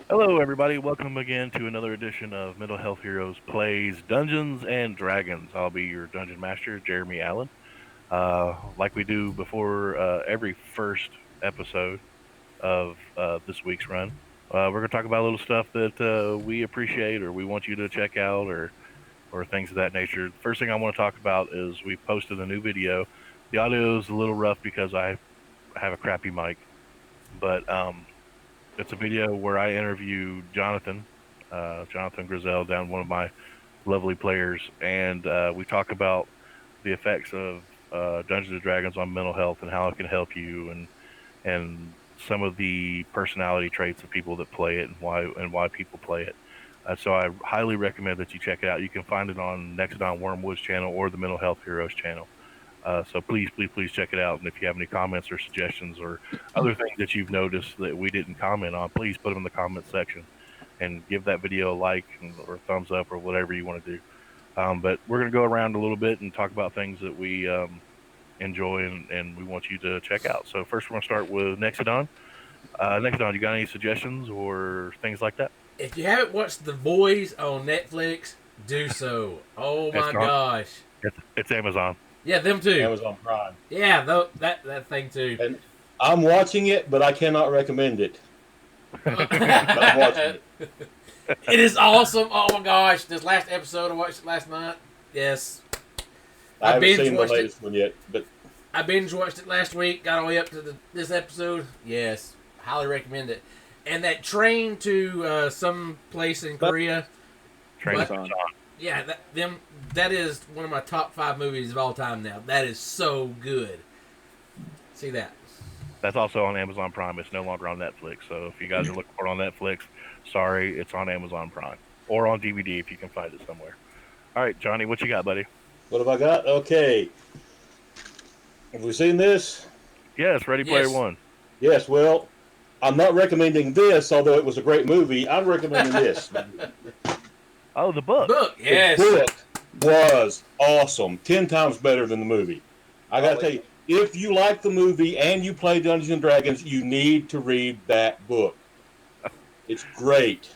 Hello, everybody. Welcome again to another edition of Mental Health Heroes Plays Dungeons and Dragons. I'll be your dungeon master, Jeremy Allen. Like we do before every first episode of this week's run, we're going to talk about a little stuff that we appreciate or we want you to check out or things of that nature. The first thing I want to talk about is we posted a new video. The audio is a little rough because I have a crappy mic, but it's a video where I interview Jonathan Grizel, down one of my lovely players, and we talk about the effects of Dungeons and Dragons on mental health and how it can help you, and some of the personality traits of people that play it and why people play it. So I highly recommend that you check it out. You can find it on Nexodon Wormwood's channel or the Mental Health Heroes channel. So please, please, please check it out. And if you have any comments or suggestions or other things that you've noticed that we didn't comment on, please put them in the comment section and give that video a like or a thumbs up or whatever you want to do. But we're going to go around a little bit and talk about things that we enjoy and we want you to check out. So first, we're going to start with Nexodon. Nexodon, you got any suggestions or things like that? If you haven't watched The Boys on Netflix, do so. Oh It's my on. gosh. It's Amazon. Yeah, them too. Amazon Prime. Yeah, that thing too. And I'm watching it, but I cannot recommend it. But I'm watching it. It is awesome. Oh my gosh. This last episode, I watched it last night. Yes. I haven't binge seen the watched latest one yet, but I binge watched it last week, got all the way up to this episode. Yes. Highly recommend it. And that train to some place in Korea. Train What? on. Yeah, that is one of my top 5 movies of all time now. That is so good. See that? That's also on Amazon Prime. It's no longer on Netflix. So if you guys are looking for it on Netflix, sorry, it's on Amazon Prime or on DVD if you can find it somewhere. All right, Johnny, what you got, buddy? what have I got? Okay. Have we seen this? Yes, Ready Yes. Player One. Yes, well, I'm not recommending this, although it was a great movie. I'm recommending this. Oh, the book. Book, yes. The book was awesome. 10 times better than the movie. I got to tell you, if you like the movie and you play Dungeons and Dragons, you need to read that book. It's great.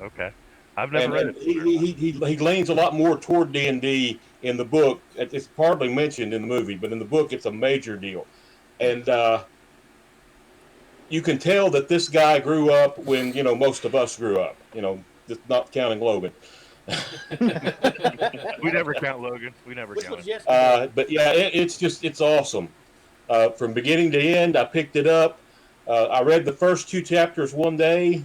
Okay, I've never read And it. he leans a lot more toward D&D in the book. It's hardly mentioned in the movie, but in the book, it's a major deal. And you can tell that this guy grew up when, most of us grew up, just not counting Logan. We never count Logan. We never Which count was him. yesterday. But yeah, it's awesome. From beginning to end, I picked it up. I read the first 2 chapters one day.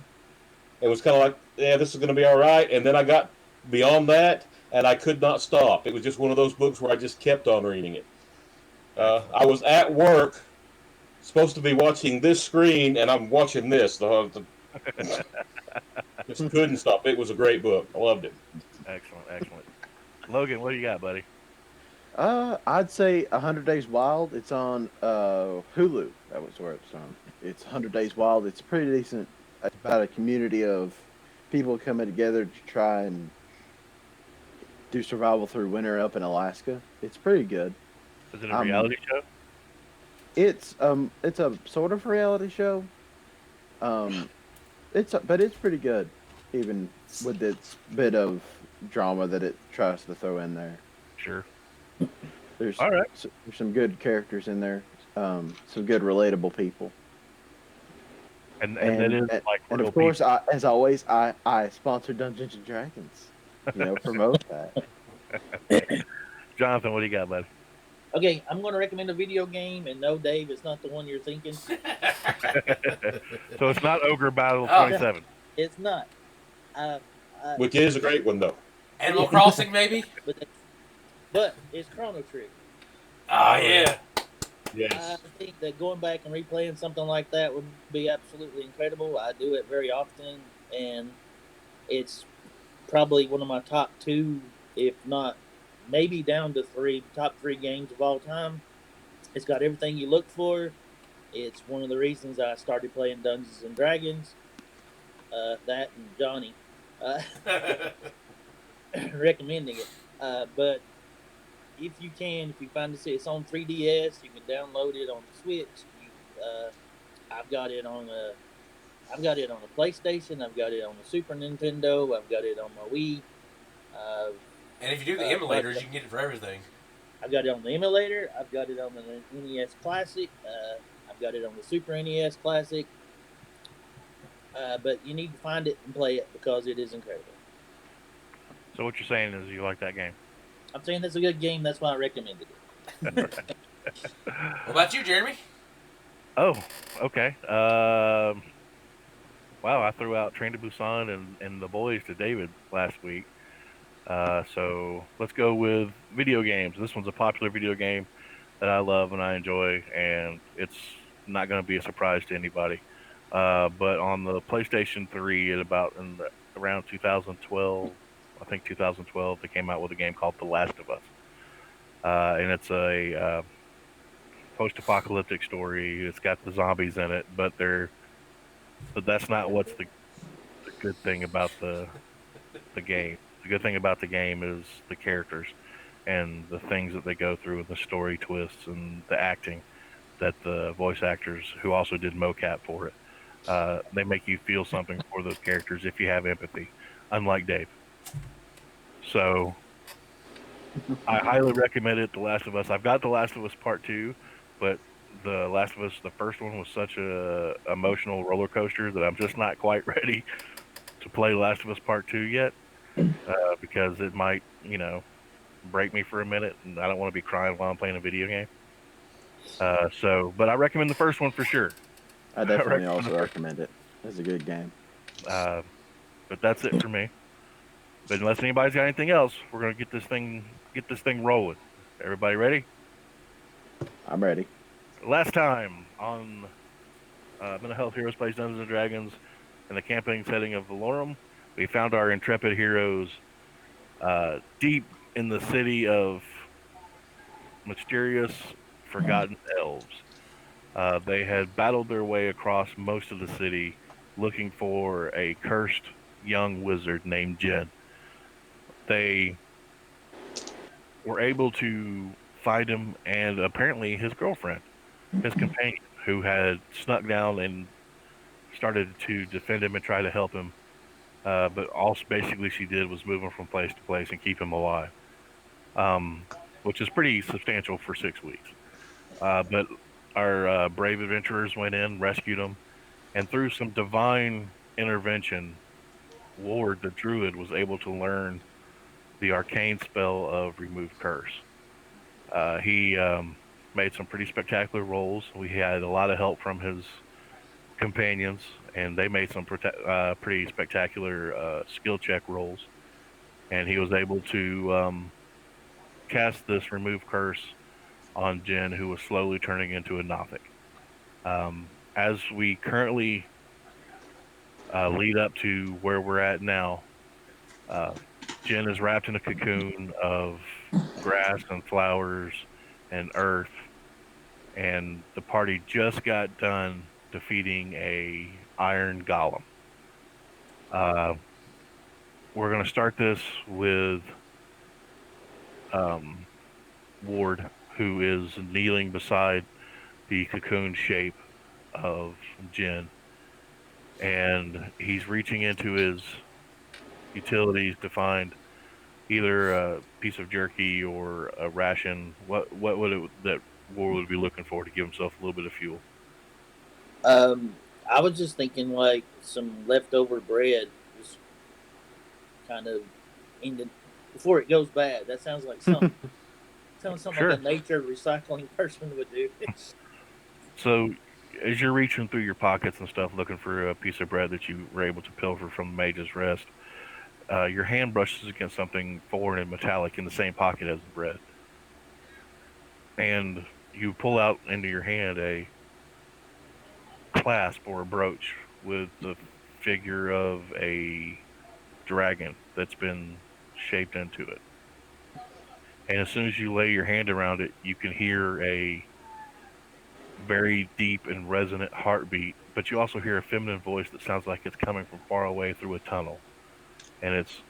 It was kind of like, yeah, this is going to be all right. And then I got beyond that, and I could not stop. It was just one of those books where I just kept on reading it. I was at work, supposed to be watching this screen, and I'm watching this. Just couldn't stop. It was a great book. I loved it. Excellent, excellent. Logan, what do you got, buddy? I'd say 100 Days Wild. It's on Hulu. That was where it's on. It's 100 Days Wild. It's pretty decent. It's about a community of people coming together to try and do survival through winter up in Alaska. It's pretty good. Is it a reality show? It's a sort of reality show. But it's pretty good, even with its bit of drama that it tries to throw in there. Sure. There's All right. there's some good characters in there, some good relatable people, And that is like and real of course, people. as always, I sponsor Dungeons and Dragons. Promote that. Jonathan, what do you got, bud? Okay, I'm going to recommend a video game, and no, Dave, it's not the one you're thinking. So it's not Ogre Battle Oh. 27. It's not. Which is a great one, though. Animal Crossing, maybe? But it's Chrono Trigger. Oh, yeah. I Yes. think that going back and replaying something like that would be absolutely incredible. I do it very often, and it's probably one of my top 2, if not maybe down to 3, top 3 games of all time. It's got everything you look for. It's one of the reasons I started playing Dungeons and Dragons. That and Johnny recommending it. But if you find it's on 3DS, you can download it on the Switch. I've got it on I've got it on the PlayStation. I've got it on the Super Nintendo. I've got it on my Wii. Uh, And if you do the emulators, you can get it for everything. I've got it on the emulator. I've got it on the NES Classic. I've got it on the Super NES Classic. But you need to find it and play it because it is incredible. So what you're saying is you like that game? I'm saying that's a good game. That's why I recommended it. What about you, Jeremy? Oh, okay. Wow, I threw out Train to Busan and The Boys to David last week. So let's go with video games. This one's a popular video game that I love and I enjoy, and it's not going to be a surprise to anybody. But on the PlayStation 3, around 2012, I think 2012, they came out with a game called The Last of Us, and it's a post-apocalyptic story. It's got the zombies in it, but that's not what's the good thing about the game. The good thing about the game is the characters and the things that they go through and the story twists and the acting that the voice actors who also did mocap for it, they make you feel something for those characters if you have empathy, unlike Dave. So I highly recommend it. The Last of Us. I've got The Last of Us Part Two, but The Last of Us, the first one was such a emotional roller coaster that I'm just not quite ready to play Last of Us Part Two yet, because it might, break me for a minute, and I don't want to be crying while I'm playing a video game. But I recommend the first one for sure. I definitely also recommend it. It's a good game. Uh, but that's it for me. But unless anybody's got anything else, we're gonna get this thing rolling. Everybody ready? I'm ready. Last time on Mental Health Heroes Plays Dungeons and Dragons in the campaign setting of Valorum, we found our intrepid heroes deep in the city of mysterious, forgotten elves. They had battled their way across most of the city looking for a cursed young wizard named Jin. They were able to find him and apparently his girlfriend, his companion, who had snuck down and started to defend him and try to help him. But all basically she did was move him from place to place and keep him alive, um, which is pretty substantial for 6 weeks. But our brave adventurers went in, rescued him, and through some divine intervention, Ward the druid was able to learn the arcane spell of Remove Curse. He made some pretty spectacular rolls. We had a lot of help from his companions, and they made some pretty spectacular skill check rolls. And he was able to cast this Remove Curse on Jin, who was slowly turning into a Nothic. As we currently lead up to where we're at now, uh, Jin is wrapped in a cocoon of grass and flowers and earth, and the party just got done defeating a iron golem. Uh, we're going to start this with um, Ward, who is kneeling beside the cocoon shape of Jin, and he's reaching into his utilities to find either a piece of jerky or a ration. What would it that War would be looking for to give himself a little bit of fuel? I was just thinking like some leftover bread, just kind of in the, before it goes bad. That sounds like something. Sounds something Sure. like a nature recycling person would do. So, as you're reaching through your pockets and stuff, looking for a piece of bread that you were able to pilfer from the Mage's Rest, your hand brushes against something foreign and metallic in the same pocket as the bread, and you pull out into your hand a clasp or a brooch with the figure of a dragon that's been shaped into it. And as soon as you lay your hand around it, you can hear a very deep and resonant heartbeat, but you also hear a feminine voice that sounds like it's coming from far away through a tunnel, and it's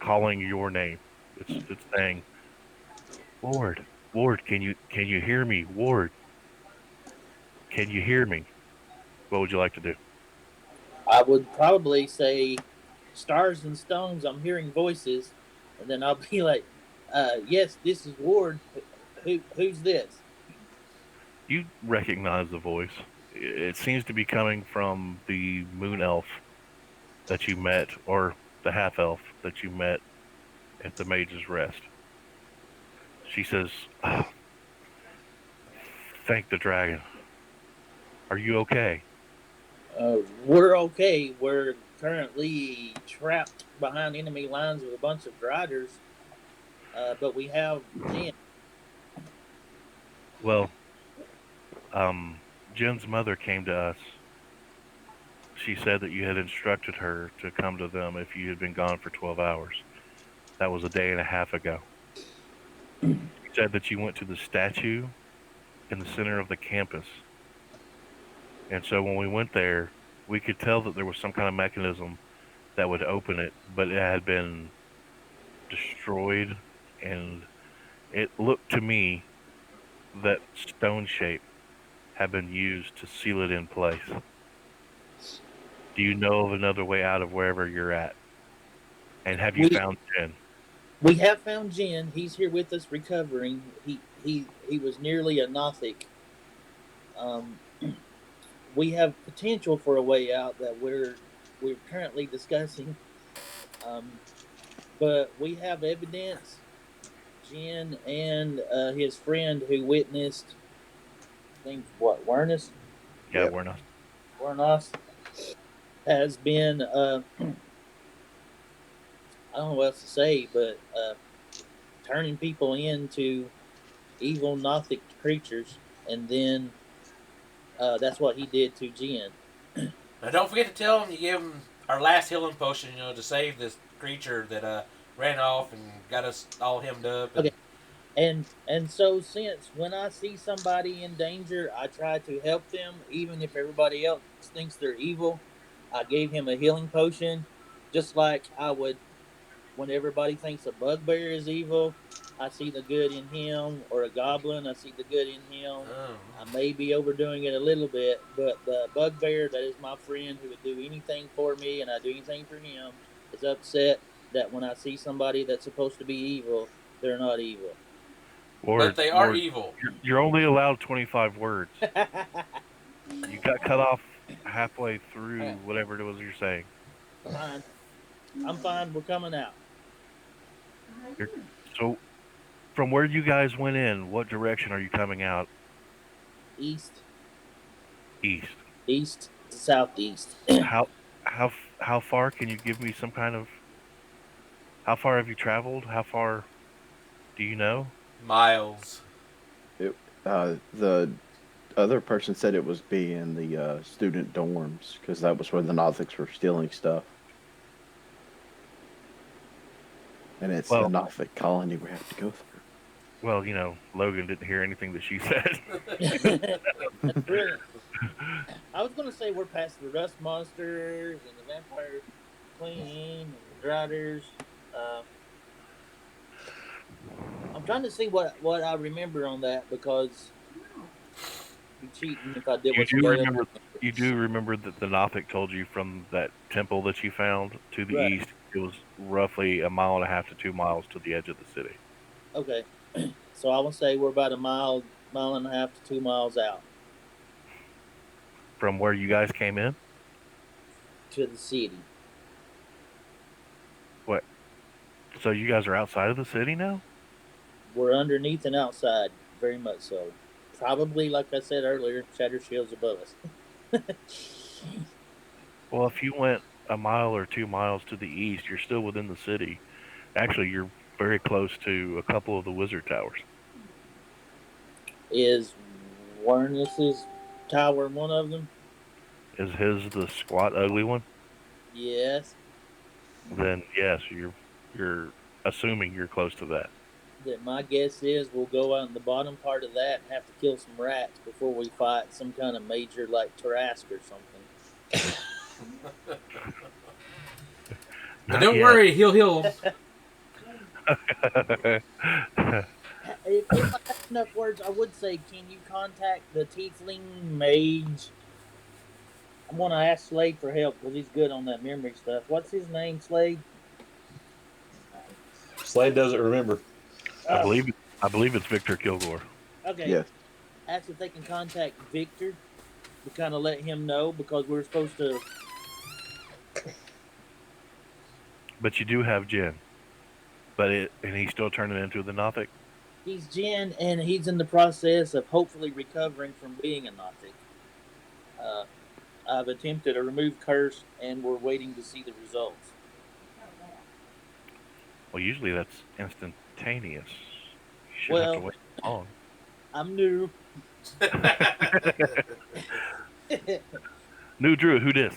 calling your name. It's saying, "Ward, Ward, can you hear me? Ward, can you hear me?" What would you like to do? I would probably say stars and stones. I'm hearing voices, and then I'll be like, "Yes, this is Ward. Who's this?" You recognize the voice. It seems to be coming from the moon elf that you met, or the half elf that you met at the Mage's Rest. She says, "Ah, thank the dragon. Are you okay?" We're okay. We're currently trapped behind enemy lines with a bunch of riders, but we have Jen. Well, Jen's mother came to us. She said that you had instructed her to come to them if you had been gone for 12 hours. That was a day and a half ago. She said that you went to the statue in the center of the campus. And so when we went there, we could tell that there was some kind of mechanism that would open it, but it had been destroyed, and it looked to me that stone shape had been used to seal it in place. Do you know of another way out of wherever you're at? And have you We found Jen? we have found Jen. He's here with us, recovering. He was nearly a Nothic. Um, we have potential for a way out that we're currently discussing. Um, but we have evidence. Jen and his friend who witnessed, his name's what, Wernis? Yeah, Yep. we're not. Wernos has been, I don't know what else to say, but turning people into evil Nothic creatures. And then that's what he did to Jen. Now, don't forget to tell him you give him our last healing potion, to save this creature that ran off and got us all hemmed up. And Okay. And so since when I see somebody in danger, I try to help them, even if everybody else thinks they're evil. I gave him a healing potion, just like I would when everybody thinks a bugbear is evil. I see the good in him, or a goblin. I see the good in him. oh, I may be overdoing it a little bit, but the bugbear that is my friend who would do anything for me, and I do anything for him, is upset that when I see somebody that's supposed to be evil, they're not evil. but Ward, they are Ward, evil. you're only allowed 25 words. You got cut off halfway through whatever it was you're saying. Fine. I'm fine. We're coming out. You're, so, from where you guys went in, what direction are you coming out? East, East. east to southeast. How how far can you give me some kind of? How far have you traveled? How far do you know? Miles. The other person said it was being the student dorms because that was where the Nothics were stealing stuff. And it's the Well, Nothic colony we have to go through. well, Logan didn't hear anything that she said. That's brilliant. I was gonna say we're past the rust monsters and the vampire queen and the riders. Uh, I'm trying to see what I remember on that because I'd be cheating if I did You what do somebody else remember. remembers. You do remember that the Nothic told you from that temple that you found to the Right. east. It was roughly a mile and a half to 2 miles to the edge of the city. Okay. So I would say we're about a mile and a half to 2 miles out From where you guys came in. to the city. What? So you guys are outside of the city now? We're underneath and outside, very much so. Probably, like I said earlier, shatter shields above us. Well, if you went a mile or 2 miles to the east, you're still within the city. Actually, you're very close to a couple of the wizard towers. Is Warness's tower one of them? Is his the squat, ugly one? Yes. Then yes, you're assuming you're close to that. That my guess is we'll go out in the bottom part of that and have to kill some rats before we fight some kind of major like Tarask or something. But Not don't yet. worry, he'll heal him. If I have enough words, I would say, can you contact the tiefling mage I want to ask Slade for help because he's good on that memory stuff. What's his name, Slade? Slade doesn't remember. I Uh, believe I believe it's Victor Kilgore. okay. Yes. Ask if they can contact Victor to kind of let him know because we're supposed to. But you do have Jen. And he's still turning into the Nothic. He's Jen, and he's in the process of hopefully recovering from being a Nothic. I've attempted a remove curse, and we're waiting to see the results. Well, usually that's instantaneous. You shouldn't have to Well, wait long. I'm new. New Drew, who dis?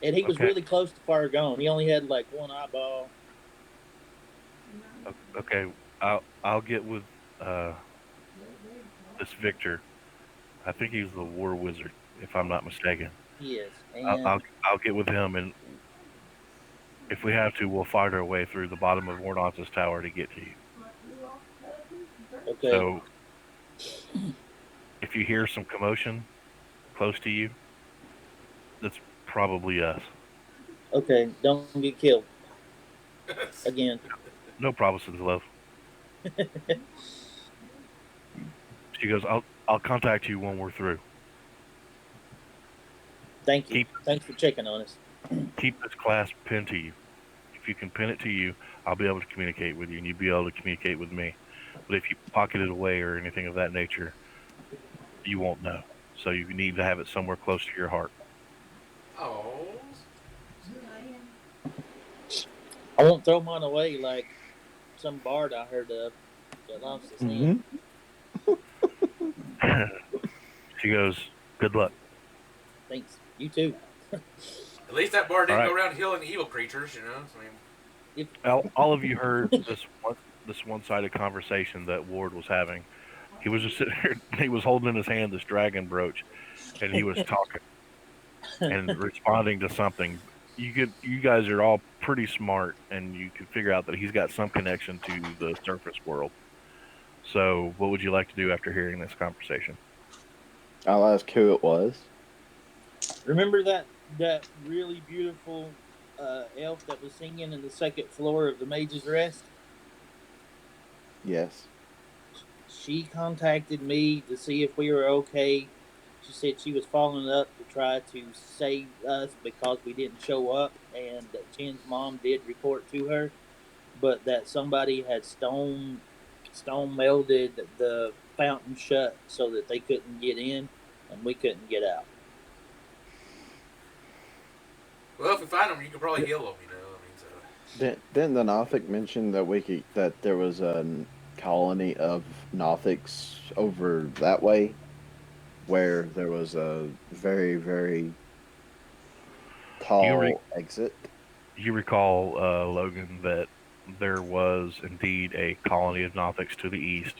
And he was Okay. really close to far gone. He only had like one eyeball. Okay, I'll get with this Victor. I think he's the War Wizard, if I'm not mistaken. Yes, I'll, and I'll I'll get with him, and if we have to, we'll fight our way through the bottom of Mordaunt's tower to get to you. okay. So, if you hear some commotion close to you, that's probably us. Okay, don't get killed again. No promises, love. She goes, I'll contact you when we're through. Thank you. Thanks for checking on us. Keep this clasp pinned to you. If you can pin it to you, I'll be able to communicate with you, and you'll be able to communicate with me. But if you pocket it away or anything of that nature, you won't know. So you need to have it somewhere close to your heart. Oh. I won't throw mine away like some bard I heard of that lost his hand. She goes, good luck. Thanks. You too. At least that bar didn't All go right. around killing evil creatures, you know. I mean, All of you heard this one-sided conversation that Ward was having. He was just sitting here. He was holding in his hand this dragon brooch, and he was talking and responding to something. You guys are all pretty smart, and you could figure out that he's got some connection to the surface world. So, what would you like to do after hearing this conversation? I'll ask who it was. Remember that really beautiful elf that was singing in the second floor of the Mage's Rest? Yes. She contacted me to see if we were okay. She said she was following up to try to save us because we didn't show up, and that Jen's mom did report to her, but that somebody had stone melded the fountain shut so that they couldn't get in and we couldn't get out. well, if we find them, you can probably heal them, you know. I mean, so. Didn't the Nothic mention that there was a colony of Nothics over that way, where there was a very, very tall exit? You recall, Logan, that there was indeed a colony of Nothics to the east.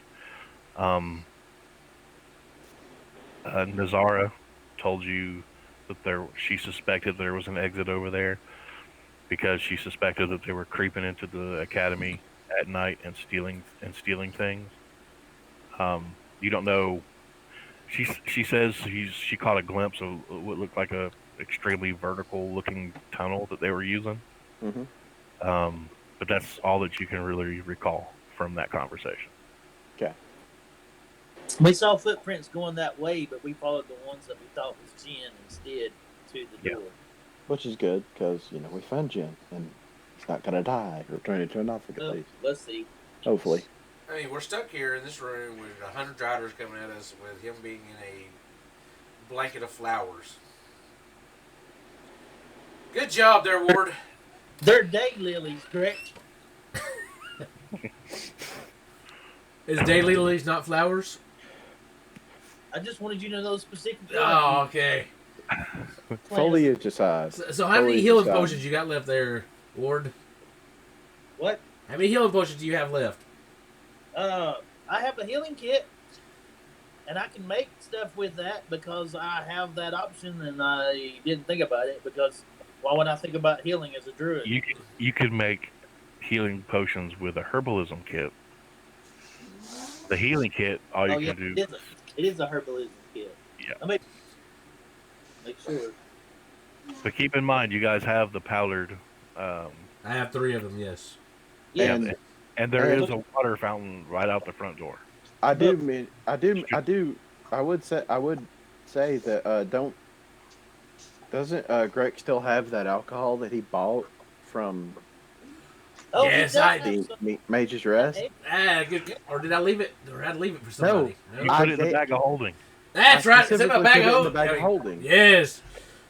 Nazara told you that she suspected there was an exit over there because she suspected that they were creeping into the academy at night and stealing things. You don't know. She says she caught a glimpse of what looked like a extremely vertical looking tunnel that they were using. Mm-hmm. But that's all that you can really recall from that conversation. Okay. We saw footprints going that way, but we followed the ones that we thought was Jen instead to the door. Which is good because we found Jen and it's not gonna die or turn into a Nothic at least. Let's see. Hopefully. I mean, we're stuck here in this room with 100 riders coming at us with him being in a blanket of flowers. Good job there, Ward. They're daylilies, correct? Is daylilies not flowers? I just wanted you to know specifically. Oh, okay. Foliage aside. So how many healing potions you got left there, Ward? What? How many healing potions do you have left? I have a healing kit, and I can make stuff with that because I have that option, and I didn't think about it because why would I think about healing as a druid? You could make healing potions with a herbalism kit. The healing kit, all you can do. It is a herbalism kit. Yeah. I mean, make sure. But keep in mind, you guys have the powdered. I have 3 of them. Yes. Yeah. And there and is a water fountain right out the front door. I would say that doesn't Greg still have that alcohol that he bought from Oh, Yes, he does I- have the some- Mage's Rest? Good. Or did I leave it? Or did I leave it for somebody? You I put it in the gave- bag of holding. That's I right. It's in my specifically bag put it of in the bag of holding. Yes.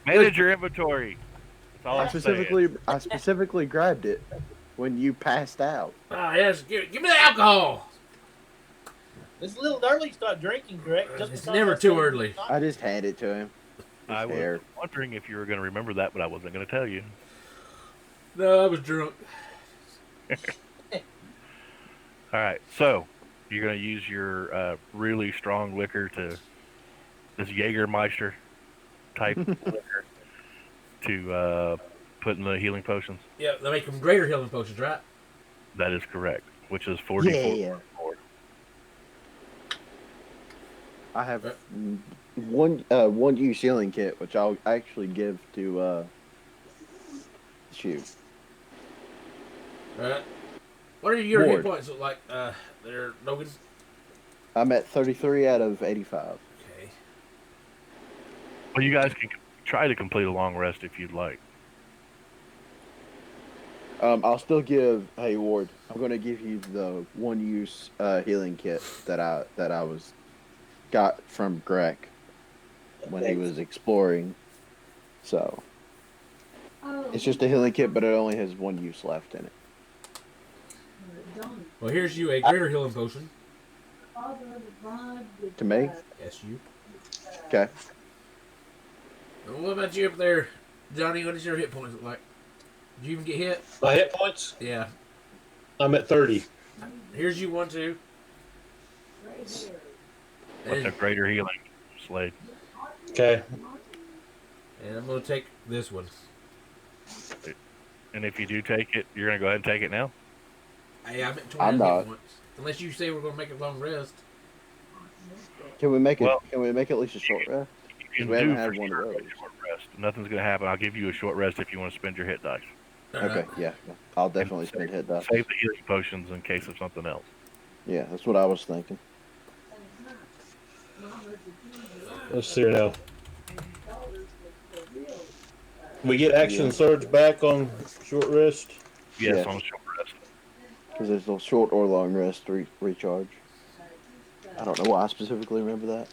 Manage your inventory. That's all I I'm saying. specifically grabbed it when you passed out. Ah, yes. Give me the alcohol. It's a little early to start drinking, correct? It's because never I too said early. not- I just handed it to him. I was Fair. wondering if you were going to remember that, but I wasn't going to tell you. No, I was drunk. All right, so you're going to use your really strong liquor this Jägermeister type liquor to put in the healing potions. Yeah, they make them greater healing potions, right? That is correct, which is 44. Yeah. I have one use healing kit, which I'll actually give to Shu. Right. What are your hit Ward. points look like? They're Logan. I'm at 33 out of 85. Okay. Well, you guys can try to complete a long rest if you'd like. I'll still give. Hey Ward, I'm going to give you the one use healing kit that I got from Greg when he was exploring. So it's just a healing kit, but it only has one use left in it. Well, here's you a greater healing potion. To me? Yes, you. Okay. And what about you up there, Johnny? What does your hit points look like? Did you even get hit? My hit points, Yeah. I'm at 30. Here's you 1, 2. What's And, a greater healing, Slade? Okay. and I'm gonna take this one. And if you do take it, you're going to go ahead and take it now? Hey, I'm at I'm 20 not. hit points. Unless you say we're gonna make a long rest. Can we make it? Well- Can we make at least a short rest? You can We haven't do had for one of sure a those. short rest. Nothing's going to happen. I'll give you a short rest if you want to spend your hit dice. Okay. Yeah. I'll definitely spend hit dice. Save the healing potions in case of something else. Yeah, that's what I was thinking. Let's see here now. We get action surge back on short rest. Yes, Yes. on short rest. Because there's no short or long rest recharge. I don't know why I specifically remember that.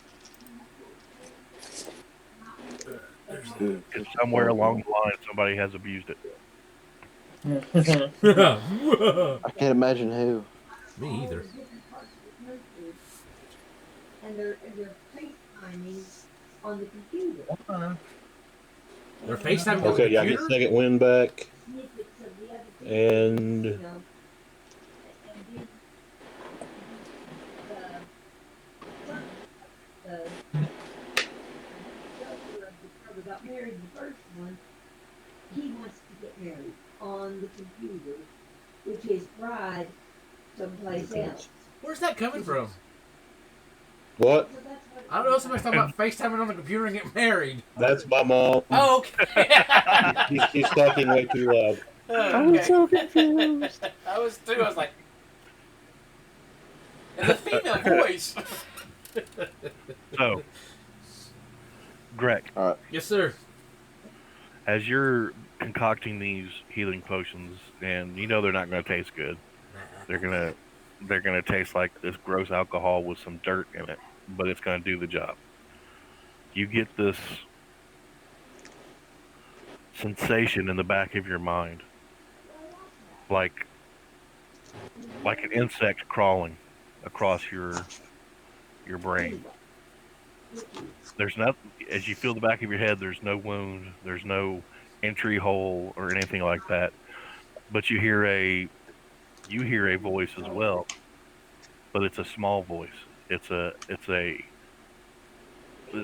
Ooh, It's somewhere along the line somebody has abused it. I can't imagine who. Me either. And they're FaceTiming on the computer. They're FaceTiming on the Okay, yeah, I get computer? second wind back. Snippets of the other people, And you know. And then the got married, the first one, he wants to get married on the computer, which his bride someplace else. Where's that coming from? what? So that's what I don't know. Somebody's talking about FaceTiming on the computer and getting married. That's my mom. Oh, okay. She's talking way too loud. I was so confused. I was too. I was like, it's a female voice. So, Greg, Yes, sir. as you're concocting these healing potions, and you know they're not going to taste good, they're gonna taste like this gross alcohol with some dirt in it, but it's going to do the job. You get this sensation in the back of your mind, like an insect crawling across your brain. There's not, as you feel the back of your head, there's no wound, there's no entry hole or anything like that, but you hear a voice as well, but it's a small voice. It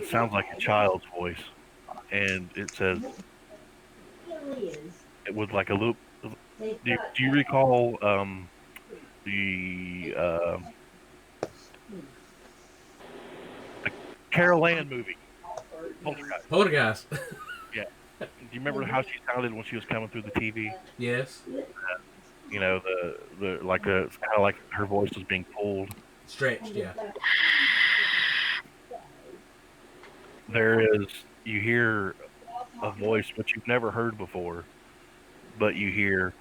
sounds like a child's voice, and it says, really is. it was like a little. They've Do got you recall the Carol Ann movie, Poltergeist. Poltergeist. Yeah. Do you remember how she sounded when she was coming through the TV? Yes. You know, it's kind of like her voice was being pulled. Stretched, yeah. You hear a voice which you've never heard before, but you hear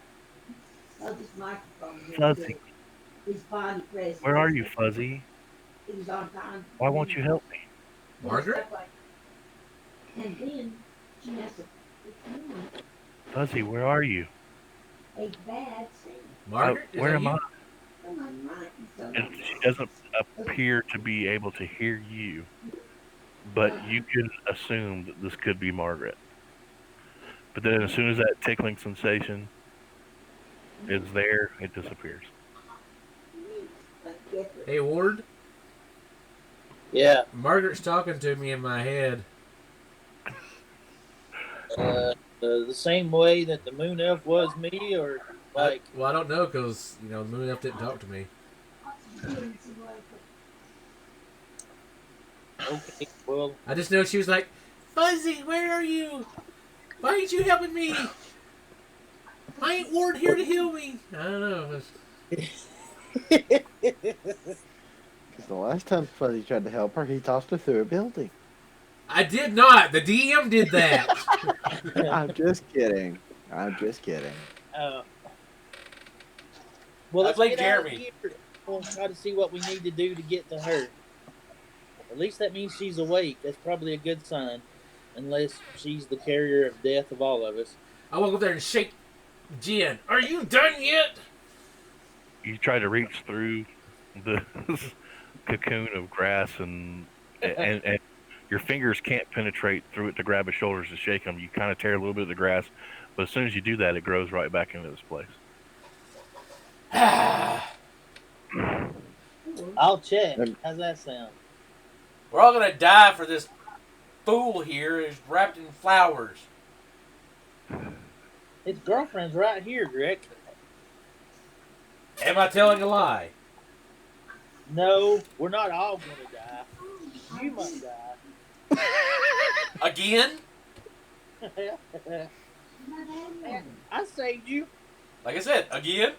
Fuzzy. Where are you, Fuzzy? Why won't you help me? Margaret? And then she has to ignore Fuzzy, where are you? a bad scene. Margaret? Is Where that am you? I? Someone writing And something. she doesn't appear to be able to hear you, but you can assume that this could be Margaret. But then as soon as that tickling sensation is there, it disappears. Hey, Ward. Yeah. Margaret's talking to me in my head. The same way that the moon elf was me, or like. Well, I don't know because the moon elf didn't talk to me. Okay, well, I just know she was like, Fuzzy, where are you? Why ain't you helping me? Why ain't Ward here to heal me? I don't know. Because the last time Fuzzy tried to help her, he tossed her through a building. I did not. The DM did that. I'm just kidding. I'm just kidding. Well, I let's played get out of Jeremy. here. We'll try to see what we need to do to get to her. At least that means she's awake. That's probably a good sign, unless she's the carrier of death of all of us. I walk up there and shake Jen. Are you done yet? You try to reach through the cocoon of grass and your fingers can't penetrate through it to grab his shoulders to shake him. You kind of tear a little bit of the grass, but as soon as you do that, it grows right back into its place. I'll check. How's that sound? We're all gonna die for this fool here who's wrapped in flowers. His girlfriend's right here, Greg. Am I telling a lie? No, we're not all gonna die. You might die. Again? I saved you. Like I said, again?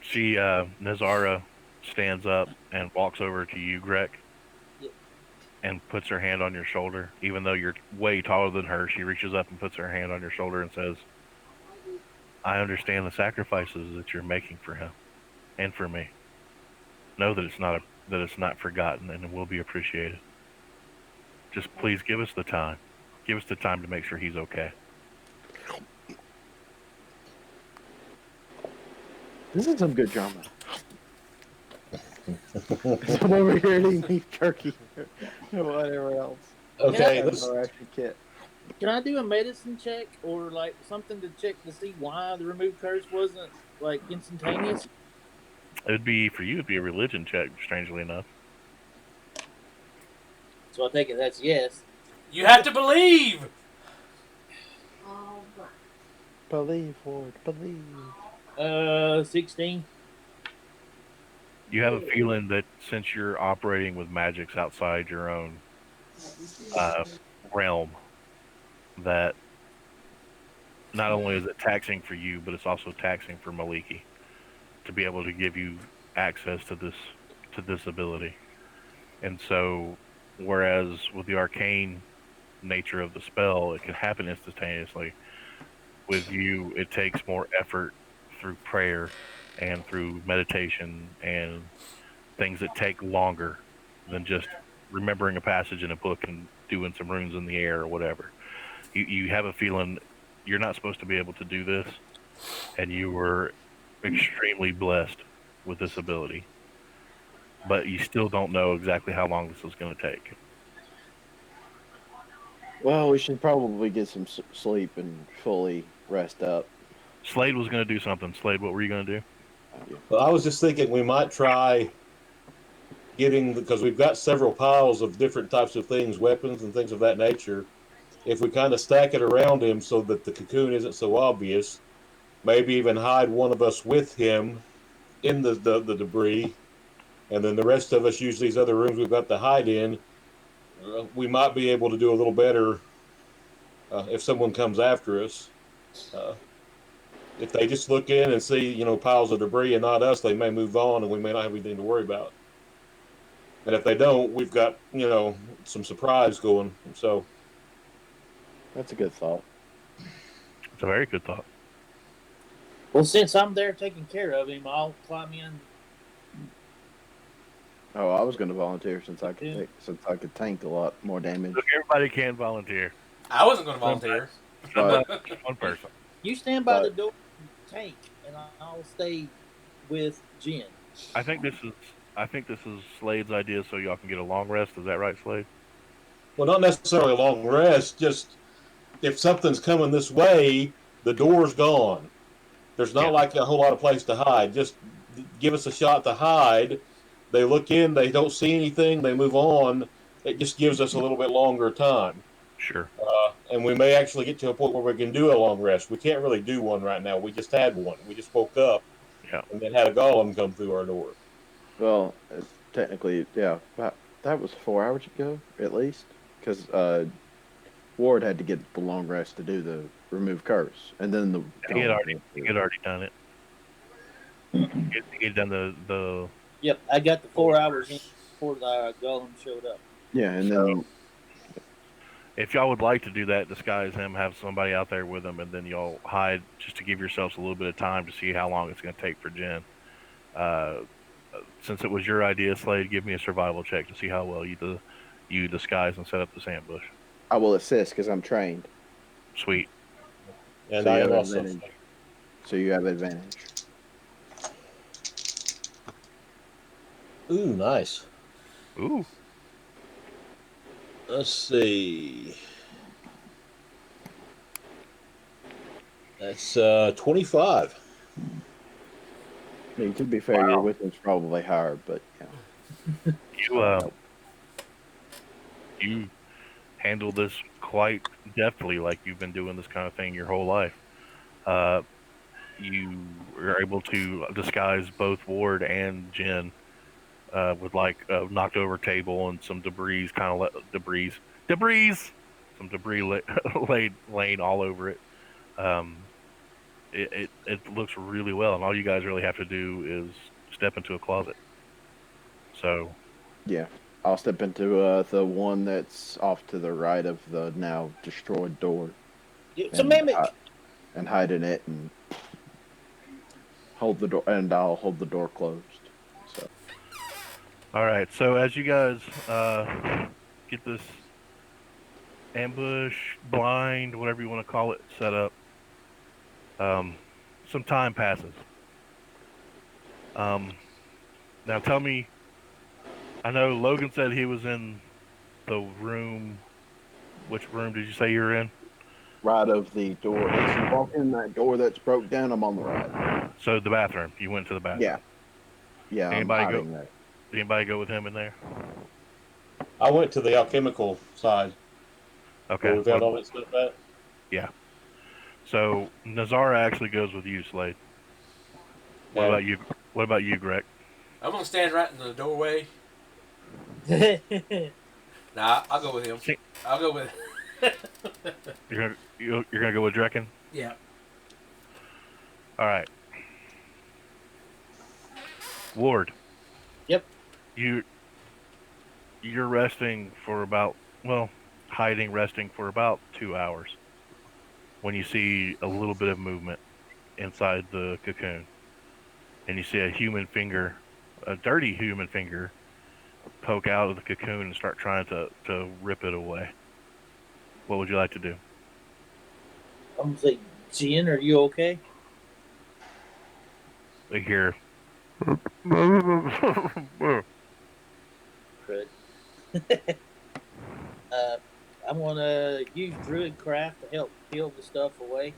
She, Nazara, stands up and walks over to you, Greg, and puts her hand on your shoulder. Even though you're way taller than her, she reaches up and puts her hand on your shoulder and says, I understand the sacrifices that you're making for him and for me. Know that it's not forgotten and it will be appreciated. Just please give us the time. Give us the time to make sure he's okay. This is some good drama. I'm over here eating beef jerky or whatever else. Okay, Yeah. let's, Or extra kit. Can I do a medicine check or like something to check to see why the remove curse wasn't like instantaneous? It'd be for you. It'd be a religion check, strangely enough. So I take it that's yes. You have to believe! All right. Believe, Ward, believe. 16. You have a feeling that since you're operating with magics outside your own realm, that not only is it taxing for you, but it's also taxing for Maliki to be able to give you access to this ability. And so, whereas with the arcane nature of the spell, it can happen instantaneously. With you, it takes more effort through prayer and through meditation and things that take longer than just remembering a passage in a book and doing some runes in the air or whatever. You have a feeling you're not supposed to be able to do this, and you were extremely blessed with this ability. But you still don't know exactly how long this is going to take. Well, we should probably get some sleep and fully rest up. Slade was going to do something. Slade, what were you going to do? well, I was just thinking we might try getting, because we've got several piles of different types of things, weapons and things of that nature. If we kind of stack it around him so that the cocoon isn't so obvious, maybe even hide one of us with him in the debris and then the rest of us use these other rooms we've got to hide in. We might be able to do a little better if someone comes after us. Uh, if they just look in and see, piles of debris and not us, they may move on, and we may not have anything to worry about. And if they don't, we've got, some surprise going. So That's a good thought. It's a very good thought. Well, since I'm there taking care of him, I'll climb in. Oh, I was going to volunteer since I Yeah. could tank a lot more damage. Look, everybody can volunteer. I wasn't going to volunteer. But Just one person. You stand by But- the door and tank, and I'll stay with Jen. I think this is Slade's idea, so y'all can get a long rest. Is that right, Slade? well, not necessarily a long rest. Just if something's coming this way, the door's gone. There's not Yeah. like a whole lot of place to hide. Just give us a shot to hide. They look in, they don't see anything, they move on. It just gives us a little bit longer time. Sure. And we may actually get to a point where we can do a long rest. We can't really do one right now. We just had one. We just woke up Yeah. and then had a golem come through our door. well, technically, yeah, that was 4 hours ago at least, because Ward had to get the long rest to do the remove curse, and then the He had already done it. He had done the Yep, I got the 4 hours in before the golem showed up. yeah, and then If y'all would like to do that, disguise him, have somebody out there with him, and then y'all hide just to give yourselves a little bit of time to see how long it's going to take for Jen. Since it was your idea, Slade, give me a survival check to see how well you disguise and set up this ambush. I will assist because I'm trained, Sweet. And So I you am have also. advantage. So you have advantage. Ooh, nice. Ooh. Let's see. That's 25. I mean, to be fair, your wisdom's probably higher, but yeah. You handle this quite deftly, like you've been doing this kind of thing your whole life. You are able to disguise both Ward and Jen with like a knocked over table and some debris, some debris laying all over it. It looks really well, and all you guys really have to do is step into a closet. So Yeah, I'll step into the one that's off to the right of the now destroyed door. It's a mimic. And hide in it and hold the door, and I'll hold the door closed. So all right, so as you guys get this ambush, blind, whatever you want to call it, set up, some time passes. Now tell me, I know Logan said he was in the room. Which room did you say you were in? right of the door. As you walk in that door that's broke down, I'm on the right. So the bathroom. You went to the bathroom. Yeah. I'm Anybody go- hiding there. Did anybody go with him in there? I went to the alchemical side. Okay. Where we found all that stuff at. So Nazara actually goes with you, Slade. What Yeah. about you? What about you, Greg? I'm going to stand right in the doorway. Nah, I'll go with him. I'll go with. You're gonna go with Drekken? Yeah. All right. Ward. Yep. You're resting for resting for about 2 hours when you see a little bit of movement inside the cocoon, and you see a dirty human finger, poke out of the cocoon and start trying to rip it away. What would you like to do? I'm gonna say, Jen, are you okay? They hear. Good. I'm gonna use Druidcraft to help peel the stuff away.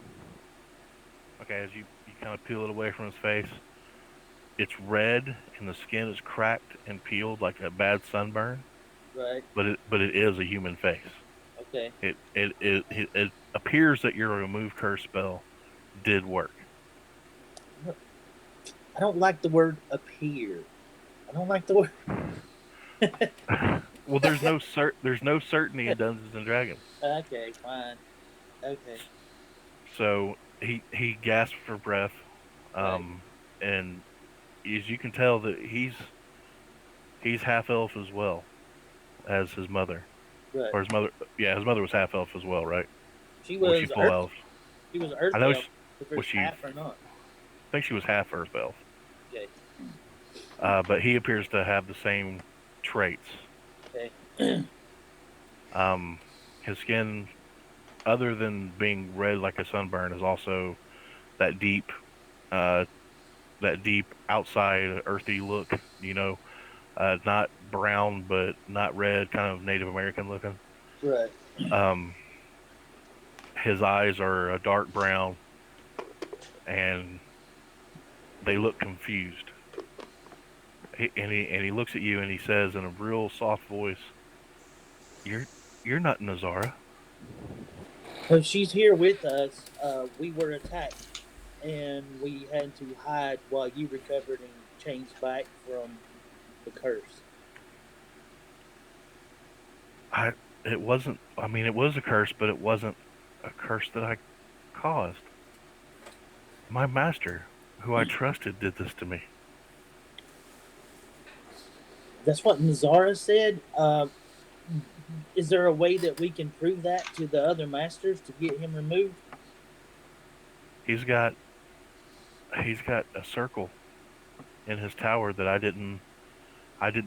Okay, as you kind of peel it away from his face, it's red and the skin is cracked and peeled like a bad sunburn. Right. But it is a human face. Okay. It appears that your remove curse spell did work. I don't like the word appear. I don't like the word. Well, there's no certainty in Dungeons and Dragons. Okay, fine. Okay, So he gasped for breath, right, um, and as you can tell that he's half elf as well as his mother, right. or his mother. Yeah, his mother was half elf as well, right? She Or was she was full Earth. elf? She was I Earth know. Elf. If Was it's she? half or not. I think she was half Earth elf. Okay, But he appears to have the same traits. okay. Um, his skin, other than being red like a sunburn, is also that deep, uh, that deep outside earthy look. Not brown but not red, kind of Native American looking. Right. Um, his eyes are a dark brown, and they look confused. And he looks at you and he says in a real soft voice, "You're you're not Nazara." So she's here with us. We were attacked, and we had to hide while you recovered and changed back from the curse. I it wasn't. I mean, it was a curse, but it wasn't a curse that I caused. My master, who I trusted, did this to me. That's what Nazara said. Is there a way that we can prove that to the other masters to get him removed? He's got he's got a circle in his tower that I didn't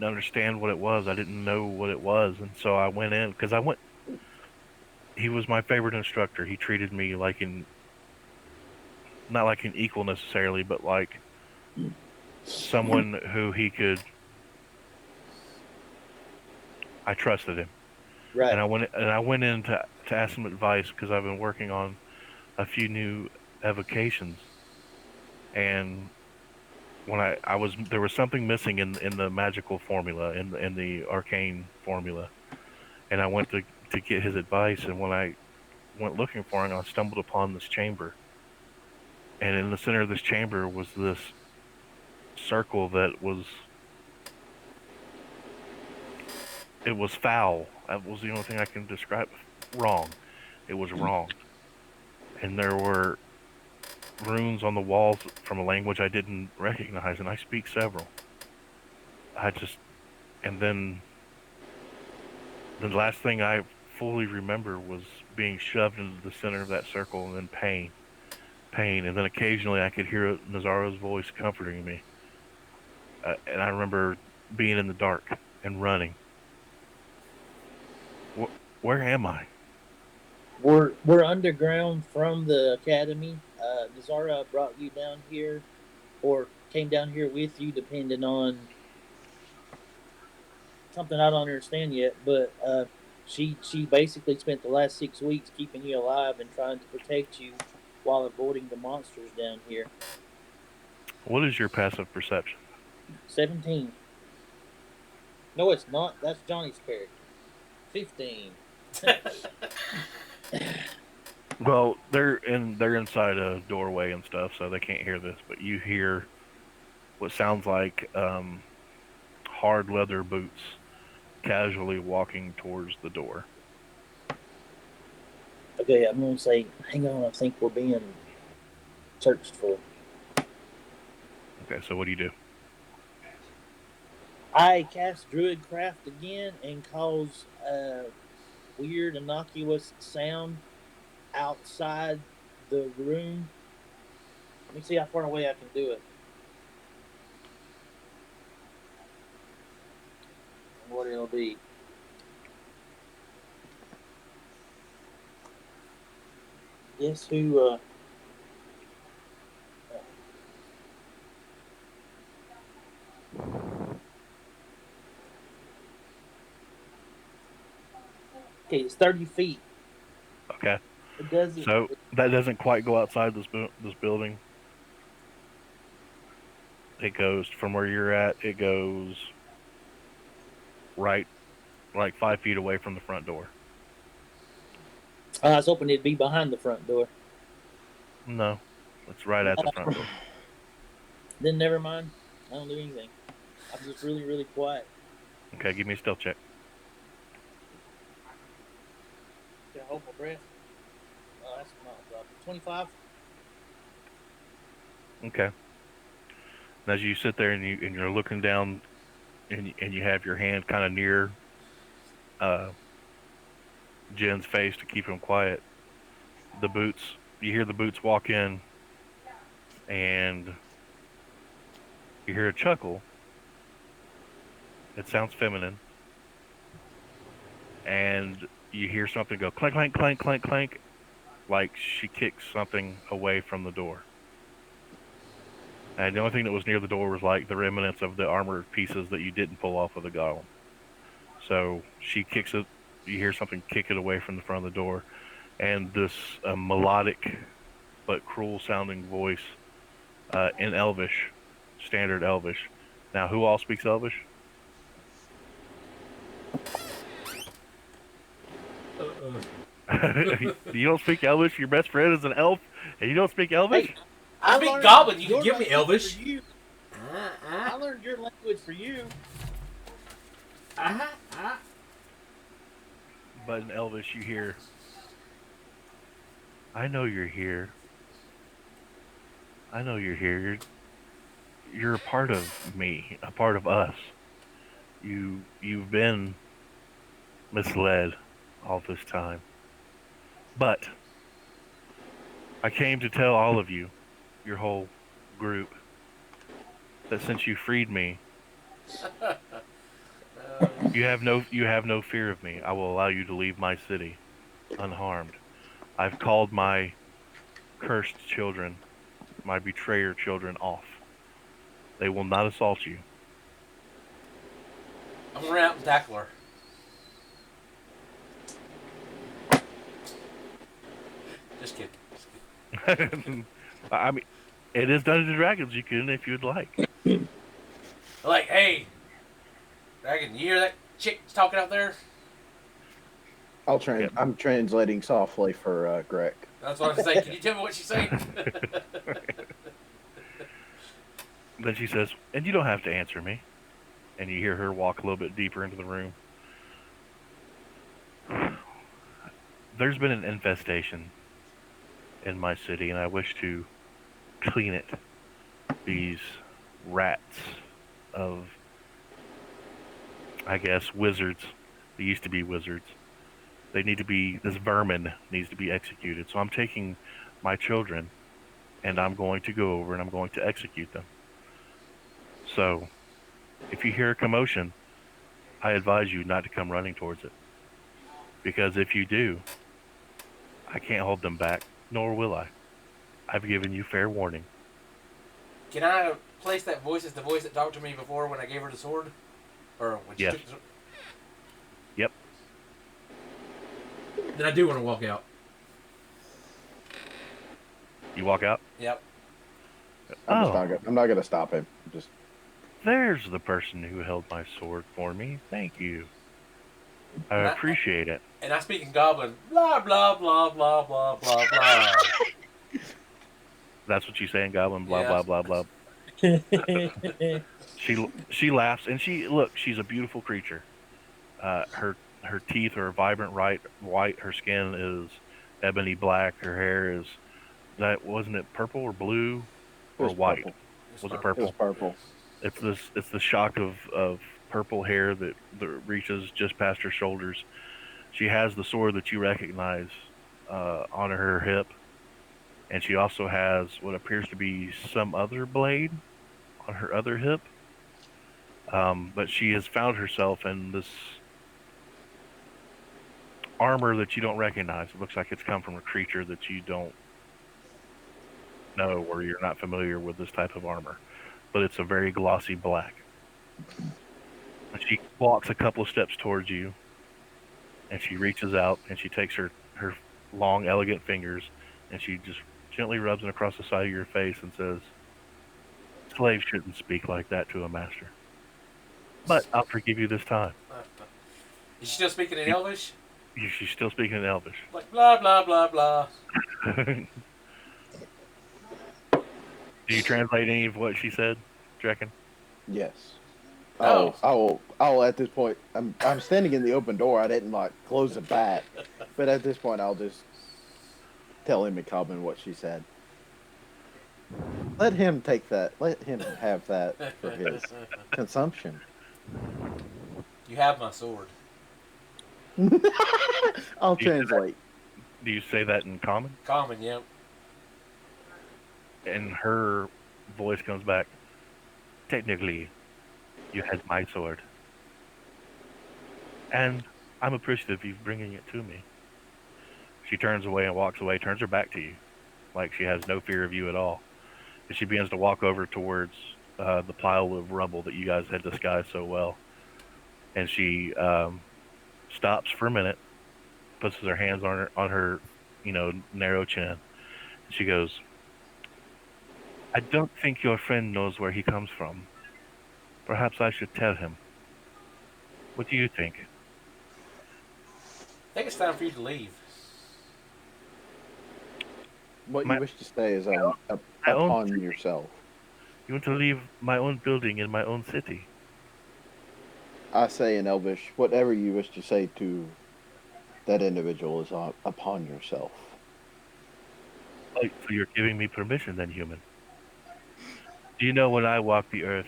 understand what it was. I didn't know what it was, and so I went in because I went. He was my favorite instructor. He treated me like not like an equal necessarily, but like someone who he could. I trusted him, Right. and I went in to ask him advice because I've been working on a few new evocations, and when I was there was something missing in the magical formula in the arcane formula, and I went to get his advice, and when I went looking for it, I stumbled upon this chamber, and in the center of this chamber was this circle that was it was foul. That was the only thing I can describe. Wrong. It was wrong, and there were runes on the walls from a language I didn't recognize, and I speak several. I just and then the last thing I fully remember was being shoved into the center of that circle and then pain, and then occasionally I could hear Nazara's voice comforting me. And I remember being in the dark and running. Where am I? We're underground from the academy. Nazara brought you down here, or came down here with you, depending on something I don't understand yet. But she basically spent the last 6 weeks keeping you alive and trying to protect you while avoiding the monsters down here. What is your passive perception? 17. No, it's not. That's Johnny's character. 15. Well, they're inside a doorway and stuff, so they can't hear this. But you hear what sounds like hard leather boots casually walking towards the door. Okay, I'm gonna say, hang on. I think we're being searched for. Okay, so what do you do? I cast Druidcraft again and cause a weird, innocuous sound outside the room. Let me see how far away I can do it. And what it'll be. Guess who? Okay, it's 30 feet. Okay, It doesn't. so that doesn't quite go outside this building. It goes from where you're at. It goes right, like 5 feet away from the front door. I was hoping it'd be behind the front door. No, it's right at the front door. Then never mind. I don't do anything. I'm just really, really quiet. Okay, give me a stealth check. Can I hold my breath? Oh, that's not a problem. 25. Okay. And as you sit there and you're looking down and you have your hand kind of near uh, Jen's face to keep him quiet, you hear the boots walk in, and you hear a chuckle. It sounds feminine, and you hear something go clank, clank, clank, clank, clank, like she kicks something away from the door. And the only thing that was near the door was like the remnants of the armored pieces that you didn't pull off of the golem. So she kicks it. You hear something kick it away from the front of the door, and this melodic but cruel sounding voice in Elvish, standard Elvish. Now, who all speaks Elvish? You don't speak Elvish. Your best friend is an elf, and you don't speak Elvish. Hey, I speak Goblin. You can give me Elvish. For you. I learned your language for you. But in Elvish, you hear, "I know you're here. I know you're here. You're a part of me, a part of us. You've been misled all this time, but I came to tell all of you, your whole group, that since you freed me, you have no fear of me. I will allow you to leave my city unharmed. I've called my cursed children, my betrayer children, off. They will not assault you." I'm gonna run out and tackle her. Just kidding. I mean, it is Dungeons and Dragons. You can if you'd like. Like, hey, Dragon, you hear that chick talking out there? Yep. I'm translating softly for Greg. That's what I was saying. Can you tell me what she's saying? Then she says, "And you don't have to answer me." And you hear her walk a little bit deeper into the room. "There's been an infestation in my city, and I wish to clean it. These rats of, I guess, wizards. They used to be wizards. This vermin needs to be executed. So I'm taking my children, and I'm going to go over and I'm going to execute them. So if you hear a commotion, I advise you not to come running towards it. Because if you do, I can't hold them back, nor will I. I've given you fair warning." Can I place that voice as the voice that talked to me before when I gave her the sword? Or when she Yes. took the sword? Yep. Then I do want to walk out. You walk out? Yep. I'm not gonna stop him. Just There's the person who held my sword for me. Thank you. I appreciate it. And I speak in Goblin. Blah, blah, blah, blah, blah, blah, blah. That's what you say in Goblin. Blah Yeah. blah blah blah. She laughs and she's a beautiful creature. Her teeth are vibrant white. Her skin is ebony black. Her hair is wasn't it purple or blue or white? Was it purple? it was purple. It's the shock of purple hair that reaches just past her shoulders. She has the sword that you recognize on her hip, and she also has what appears to be some other blade on her other hip. But she has found herself in this armor that you don't recognize. It looks like it's come from a creature that you don't know, or you're not familiar with this type of armor. But it's a very glossy black. And she walks a couple of steps towards you, and she reaches out and she takes her long, elegant fingers and she just gently rubs them across the side of your face and says, "Slaves shouldn't speak like that to a master. But I'll forgive you this time." Is she still speaking in Elvish? She's still speaking in Elvish. Like, blah, blah, blah, blah. Do you translate any of what she said, do you reckon? Yes. Oh. I'll at this point. I'm standing in the open door. I didn't like close the bat, but at this point, I'll just tell him in common what she said. Let him take that. Let him have that for his consumption. You have my sword. I'll Do you say that, translate. do you say that in common? Common, yep. And her voice comes back. Technically, you had my sword. And I'm appreciative of you bringing it to me. She turns away and walks away, turns her back to you, like she has no fear of you at all. And she begins to walk over towards the pile of rubble that you guys had disguised so well. And she stops for a minute, puts her hands on her, narrow chin. And she goes, "I don't think your friend knows where he comes from. Perhaps I should tell him. What do you think?" I think it's time for you to leave. What My, you wish to say is my own. upon yourself. You want to leave my own building in my own city? I say in Elvish, whatever you wish to say to that individual is upon yourself. Oh, so you're giving me permission then, human. Do you know when I walked the earth,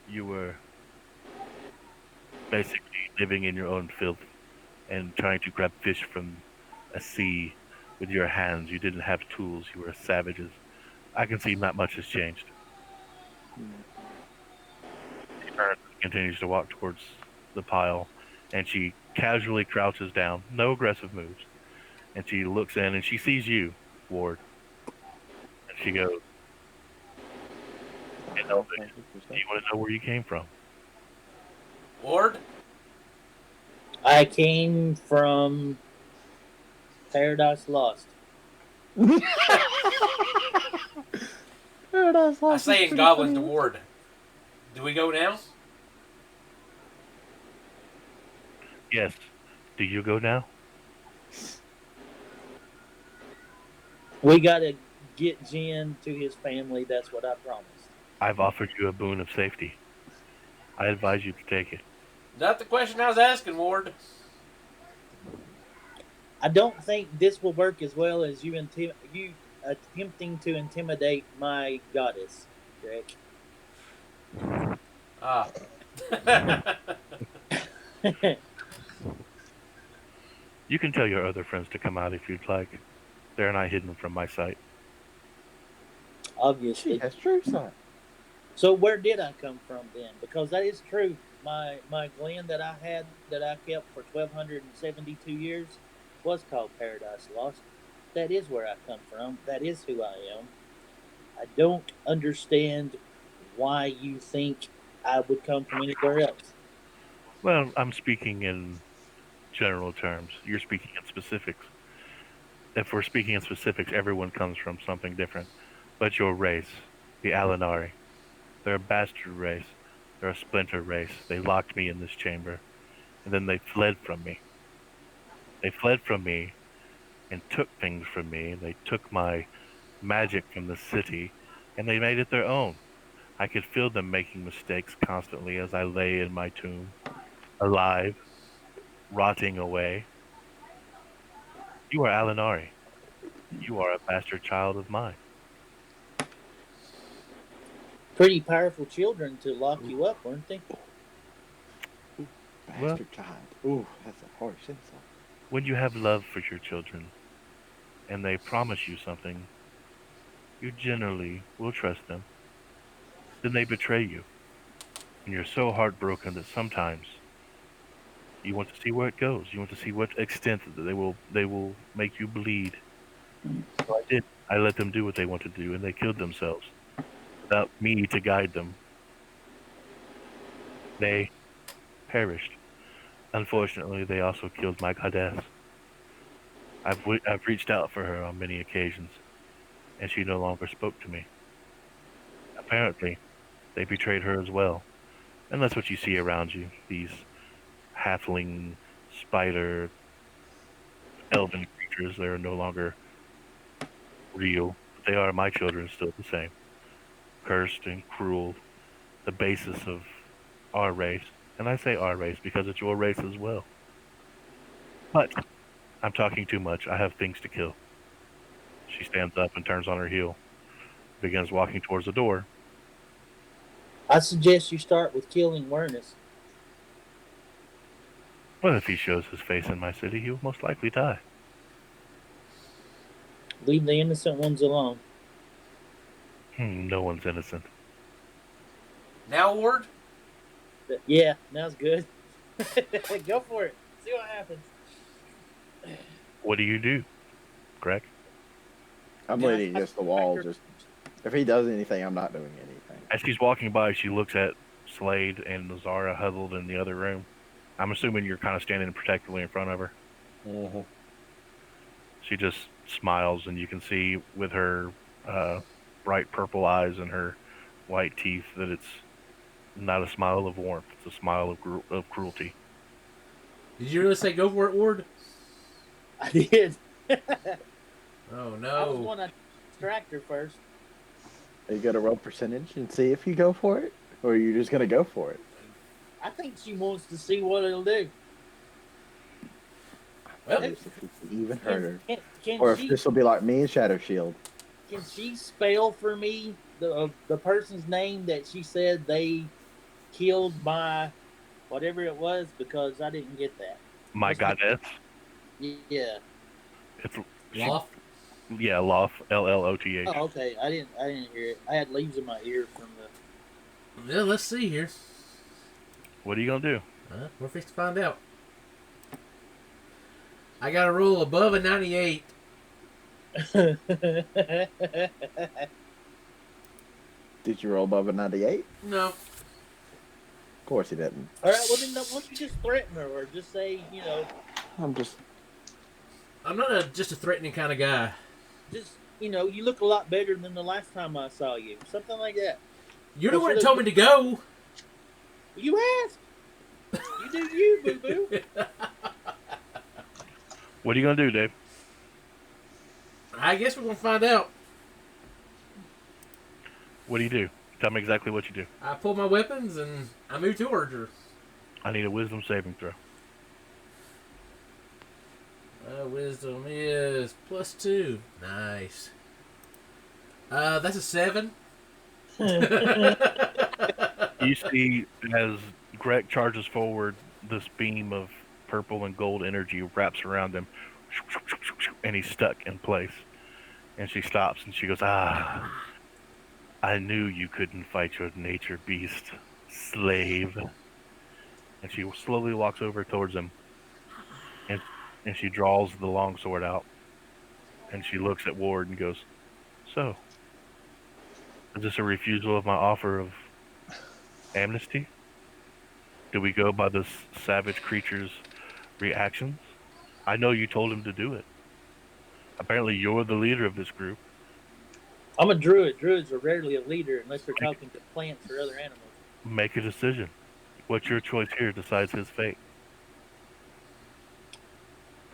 you were basically living in your own filth and trying to grab fish from a sea with your hands. You didn't have tools. You were savages. I can see not much has changed. She turns and continues to walk towards the pile, and she casually crouches down, no aggressive moves. And she looks in and she sees you, Ward, and she goes, "Hey, Elvis, do you want to know where you came from?" Ward? I came from Paradise Lost. Paradise I Lost is say in pretty Goblin to funny. Ward. Do we go now? Yes. Do you go now? We gotta get Jen to his family. That's what I promised. I've offered you a boon of safety. I advise you to take it. Not the question I was asking, Ward. I don't think this will work as well as you attempting to intimidate my goddess, Greg. Ah. You can tell your other friends to come out if you'd like. They're not hidden from my sight. She Obviously. has true sight. So where did I come from then? Because that is true. My glen that I had that I kept for 1,272 years was called Paradise Lost. That is where I come from. That is who I am. I don't understand why you think I would come from anywhere else. Well, I'm speaking in general terms. You're speaking in specifics. If we're speaking in specifics, everyone comes from something different. But your race, the Alinari, they're a bastard race. They're a splinter race. They locked me in this chamber, and then they fled from me. They fled from me and took things from me. They took my magic from the city, and they made it their own. I could feel them making mistakes constantly as I lay in my tomb, alive, rotting away. You are Alinari. You are a bastard child of mine. Pretty powerful children to lock Ooh, you up, weren't they? ooh, Well, bastard child. Ooh, that's a harsh insult. when you have love for your children and they promise you something, you generally will trust them. Then they betray you, and you're so heartbroken that sometimes you want to see where it goes. You want to see what extent that they will make you bleed. So I did. I let them do what they want to do, and they killed themselves without me to guide them. They perished. Unfortunately, they also killed my goddess. I've reached out for her on many occasions, and she no longer spoke to me. Apparently, they betrayed her as well. And that's what you see around you. These halfling, spider, elven creatures. They are no longer real. But they are my children still the same. Cursed and cruel. The basis of our race, and I say our race because it's your race as well. But I'm talking too much. I have things to kill. She stands up and turns on her heel, begins walking towards the door. I suggest you start with killing Wernus. Well, if he shows his face in my city, he will most likely die. Leave the innocent ones alone. No one's innocent. Now, Ward? Yeah, now's good. Go for it. See what happens. What do you do, Greg? I'm Yeah, leaning against the wall. Just if he does anything, I'm not doing anything. As she's walking by, she looks at Slade and Zara huddled in the other room. I'm assuming you're kind of standing protectively in front of her. Mhm. She just smiles, and you can see with her bright purple eyes and her white teeth that it's not a smile of warmth. It's a smile of cruelty. Did you really say go for it, Ward? I did. Oh, I was no. one to distract her first. Are you gonna roll percentage and see if you go for it, or are you just gonna go for it? I think she wants to see what it'll do. Well, If you can even hurt her, Can or if she this will be like me and Shadow Shield. can she spell for me the person's name that she said they killed by whatever it was, because I didn't get that. My goddess. Yeah. It's Loth? yeah, Loth. LLOTH. Oh, okay. I didn't hear it. I had leaves in my ear from the. Yeah, let's see here. What are you gonna do? We're fixed to find out. I got to roll above a 98. Did you roll above a 98? No. Of course he didn't. All right. Well, then why don't you just threaten her, or just say, I'm just. I'm not just a threatening kind of guy. just you look a lot better than the last time I saw you. Something like that. You're the one that told me to go. You asked. You do you, boo boo. What are you gonna do, Dave? I guess we're going to find out. What do you do? Tell me exactly what you do. I pull my weapons and I move towards her. I need a wisdom saving throw. Wisdom is +2. Nice. That's a 7. You see, as Greg charges forward, this beam of purple and gold energy wraps around him, and he's stuck in place. And she stops and she goes, "Ah, I knew you couldn't fight your nature beast, slave." And she slowly walks over towards him, and she draws the long sword out, and she looks at Ward and goes, "So, is this a refusal of my offer of amnesty? Do we go by this savage creature's reactions? I know you told him to do it. Apparently you're the leader of this group. I'm a druid. Druids are rarely a leader unless they're talking to plants or other animals. Make a decision. What's your choice here decides his fate."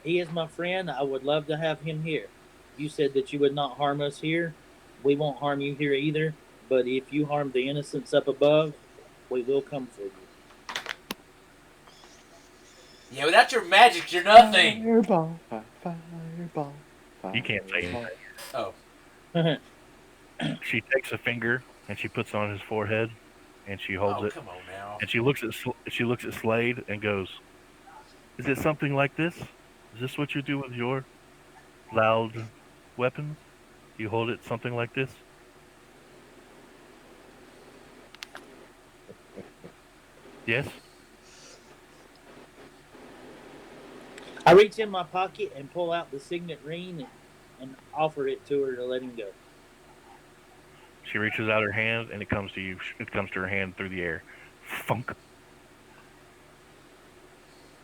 He is my friend. I would love to have him here. You said that you would not harm us here. We won't harm you here either. But if you harm the innocents up above, we will come for you. Yeah, without your magic, you're nothing. Fireball, fireball, You can't say fireball. anything. Oh. She takes a finger and she puts it on his forehead, and she holds Oh, it, come on now. and she looks at Slade and goes, "Is it something like this? Is this what you do with your loud weapons? You hold it something like this?" Yes. I reach in my pocket and pull out the signet ring and offer it to her to let him go. She reaches out her hand, and it comes to you. It comes to her hand through the air. Funk.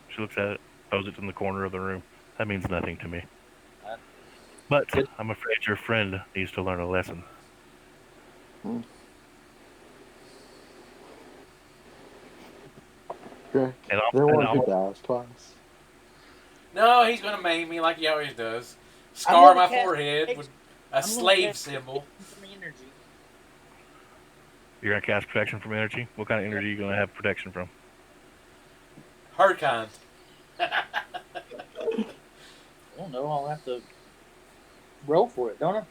She looks at it, throws it in the corner of the room. That means nothing to me. But Good. I'm afraid your friend needs to learn a lesson. Greg, And I'll- the and one I'll- who dies twice. No, he's going to maim me like he always does. I'm Scar gonna my cast forehead with a I'm gonna slave cast symbol. some energy. You're gonna cast protection from energy. What kind of energy are you gonna have protection from? Hard kind. I don't know. I'll have to roll for it, don't I?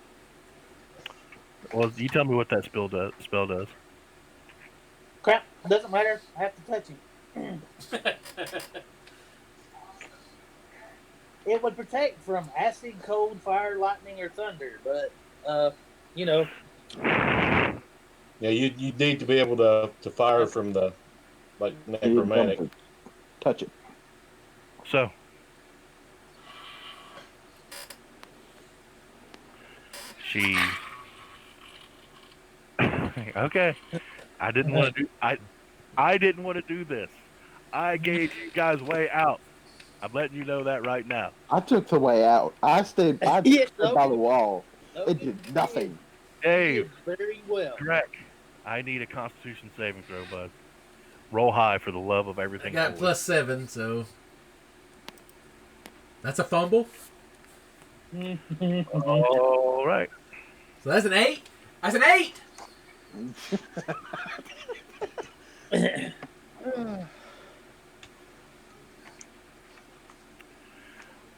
Well, you tell me what that spell does. Crap. Doesn't matter. I have to touch him. It would protect from acid, cold, fire, lightning, or thunder, but you know, Yeah, you need to be able to fire from the like You need one necromantic. to touch it. So, she. Okay. I didn't want to do. I didn't want to do this. I gave you guys way out. I'm letting you know that right now. I took the way out. I stayed. I Yes, stood by the Logan. wall. Logan, It did nothing. You Dave, did very well. Greg, I need a Constitution saving throw, bud. Roll high for the love of I everything. got holy. +7, so that's a fumble. All right. So that's an 8. That's an 8.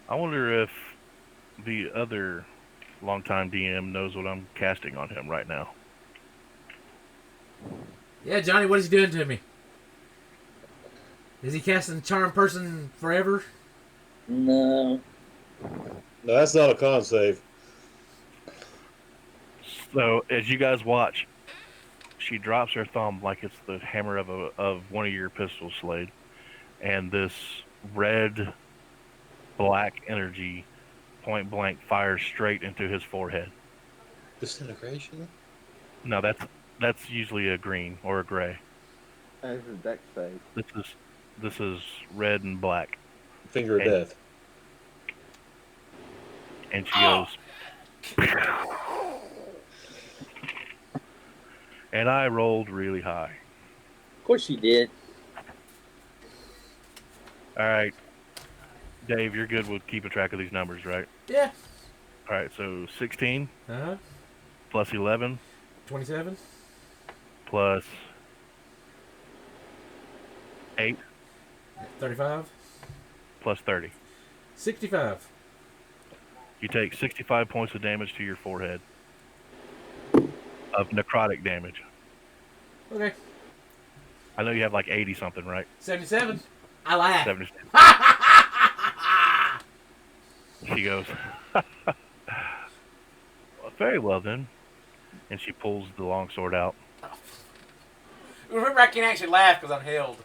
I wonder if the other longtime DM knows what I'm casting on him right now. Yeah, Johnny, what is he doing to me? Is he casting Charm Person forever? No. No, that's not a con save. So as you guys watch, she drops her thumb like it's the hammer of one of your pistol slade, and this red black energy point blank fires straight into his forehead. Disintegration? No, that's usually a green or a gray. As a deck save. This is red and black. Finger of And- death. And she goes, and I rolled really high. Of course you did. All right, Dave, you're good with keeping track of these numbers, right? Yeah. All right, so 16 Uh-huh. plus 11 27. plus 8 35. plus 30. 65. You take 65 points of damage to your forehead of necrotic damage. Okay. I know you have like 80 something, right? 77. I laugh. 70. She goes, well, very well then. And she pulls the longsword out. Remember, I can actually laugh because I'm held.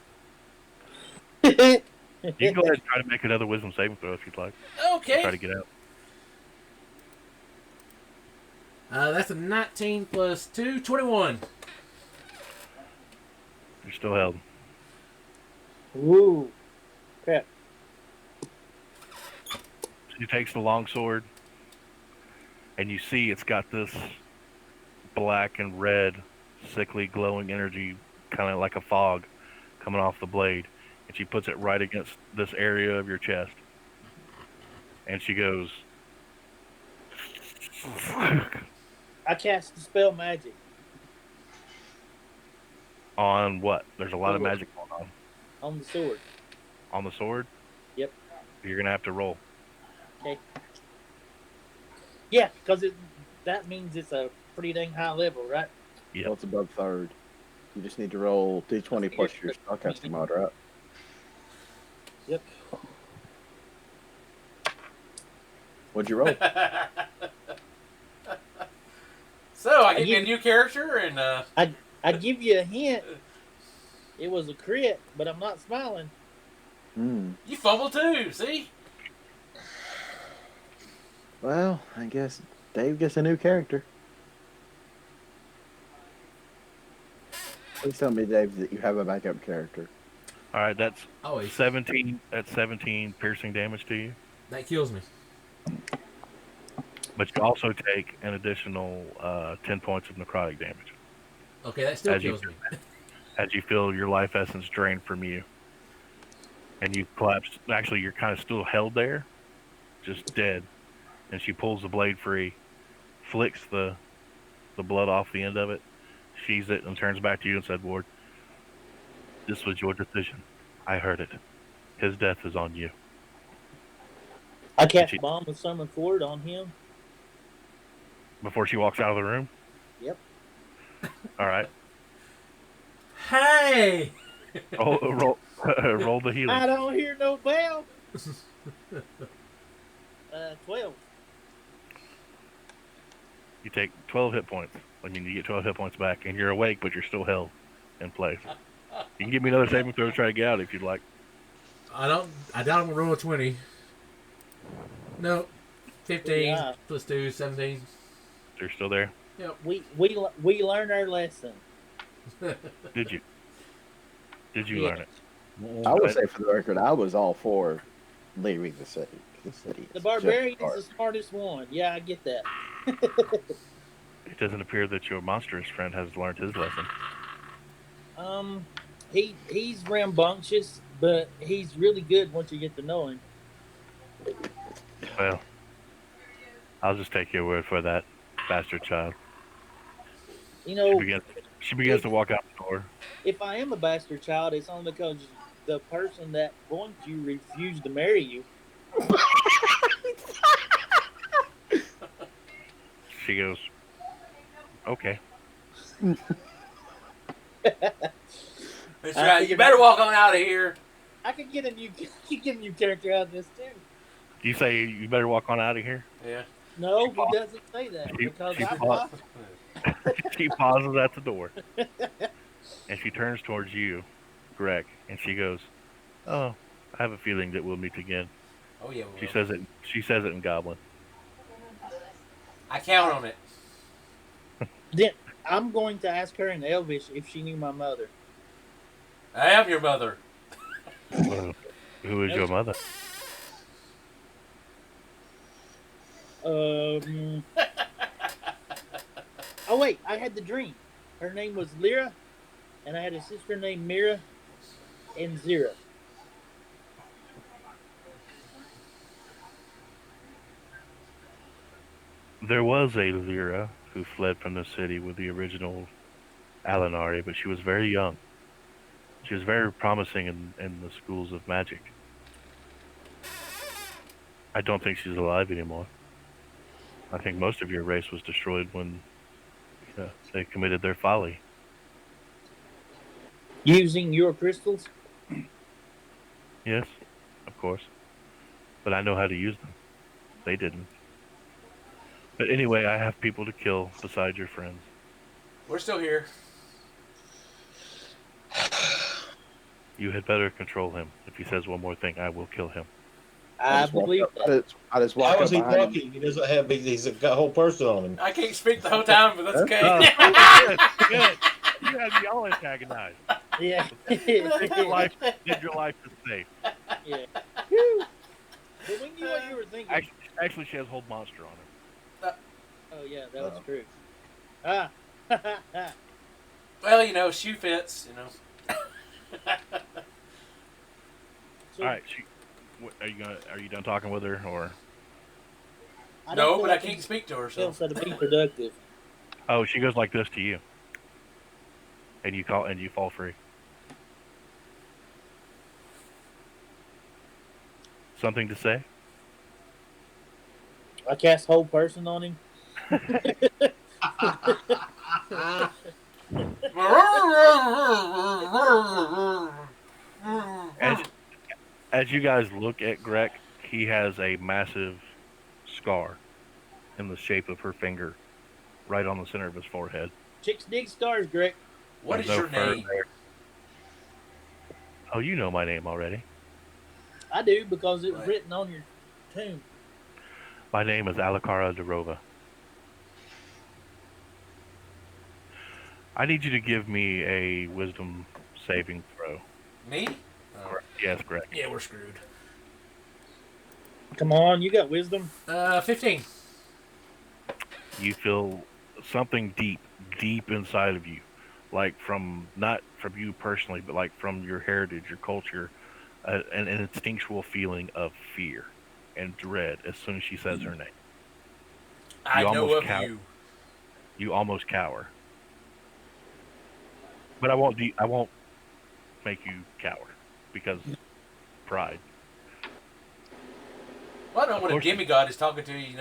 You can go ahead and try to make another wisdom saving throw if you'd like. Okay. Try to get out. That's a 19 plus 2, 21. You're still held. Woo. Crap. She takes the longsword, and you see it's got this black and red, sickly glowing energy, kind of like a fog, coming off the blade. And she puts it right against this area of your chest. And she goes, I cast the spell magic. on what? There's a lot of magic going On the sword. on the sword. Yep. You're gonna have to roll. Okay. Yeah, because that means it's a pretty dang high level, right? Yep. Well, it's above third. You just need to roll d20 plus your spellcasting mod, right? Yep. What'd you roll? So, I get me a new character, and I give you a hint. It was a crit, but I'm not smiling. Hmm. you fumble too, see? Well, I guess Dave gets a new character. Please tell me, Dave, that you have a backup character. All right, that's Always. 17. That's 17 piercing damage to you. That kills me. But you also take an additional 10 points of necrotic damage Okay, that still As you- kills me. as you feel your life essence drained from you. And you collapse. Actually, you're kind of still held there, just dead. And she pulls the blade free, flicks the blood off the end of it, sees it and turns back to you and said, "Ward, this was your decision. I heard it. His death is on you." I And cast she, Bomb of Summon Ford on him. before she walks out of the room. Yep. All right. Hey! Roll the healing. I don't hear no bell. 12. You take 12 hit points. I mean, you get 12 hit points back, and you're awake, but you're still held in place. You can give me another saving throw to try to get out if you'd like. I doubt I'm gonna roll a 20. No. 15 Yeah. plus 2, 17. You're still there. Yep. We learned our lesson. Did you? Did you Yeah. learn it? I would say, for the record, I was all for leaving the city. The barbarian's the smartest one. Yeah, I get that. It doesn't appear that your monstrous friend has learned his lesson. He's rambunctious, but he's really good once you get to know him. Well, I'll just take your word for that, bastard child. You know, She begins to walk out the door. if I am a bastard child, it's only because the person that wants you refused to marry you. She goes, "Okay." That's right. You better walk on out of here. I could get a new character out of this too. You say you better walk on out of here? Yeah. No, he doesn't say that She- because she I paused. She pauses at the door. And she turns towards you, Greg, and she goes, "Oh, I have a feeling that we'll meet again." Oh yeah. She says it. She says it in Goblin. I count on it. Then I'm going to ask her in Elvish if she knew my mother. I am your mother. Who is your mother? Oh wait, I had the dream. Her name was Lyra, and I had a sister named Mira and Zira. There was a Lyra who fled from the city with the original Alinari, but she was very young. She was very promising in the schools of magic. I don't think she's alive anymore. I think most of your race was destroyed when they committed their folly. Using your crystals? Yes, of course. But I know how to use them. They didn't. But anyway, I have people to kill besides your friends. We're still here. You had better control him. If he says one more thing, I will kill him. I believe that. I just walk How up is he behind him. talking? He doesn't have. He's got a whole person on him. I can't speak the whole time, but that's okay. Good. You have me all antagonized. Yeah. Did your life is safe. Yeah. Whew. But we knew what you were thinking. Actually, she has a whole monster on her. Oh yeah, that was true. Ah. Well, shoe fits. So, All right, are you done talking with her, or? I don't No, feel but like I can't speak to her. anything So else that'd be productive. Oh, she goes like this to you, and you fall free. Something to say? I cast whole person on him. As you guys look at Greg, he has a massive scar in the shape of her finger, right on the center of his forehead. Chicks dig stars, Greg. what is There's no your fur name? there. Oh, you know my name already. I do because it was Right. written on your tomb. My name is Alakara Derova. I need you to give me a wisdom saving throw. Me? Oh. Yes, Greg. Yeah, we're screwed. Come on, you got wisdom. 15. You feel something deep inside of you, like not from you personally, but like from your heritage, your culture, an instinctual feeling of fear and dread as soon as she says her name. I know almost of you. You almost cower. But I won't make you cower because pride. Well, I know Of when a course. demigod is talking to you,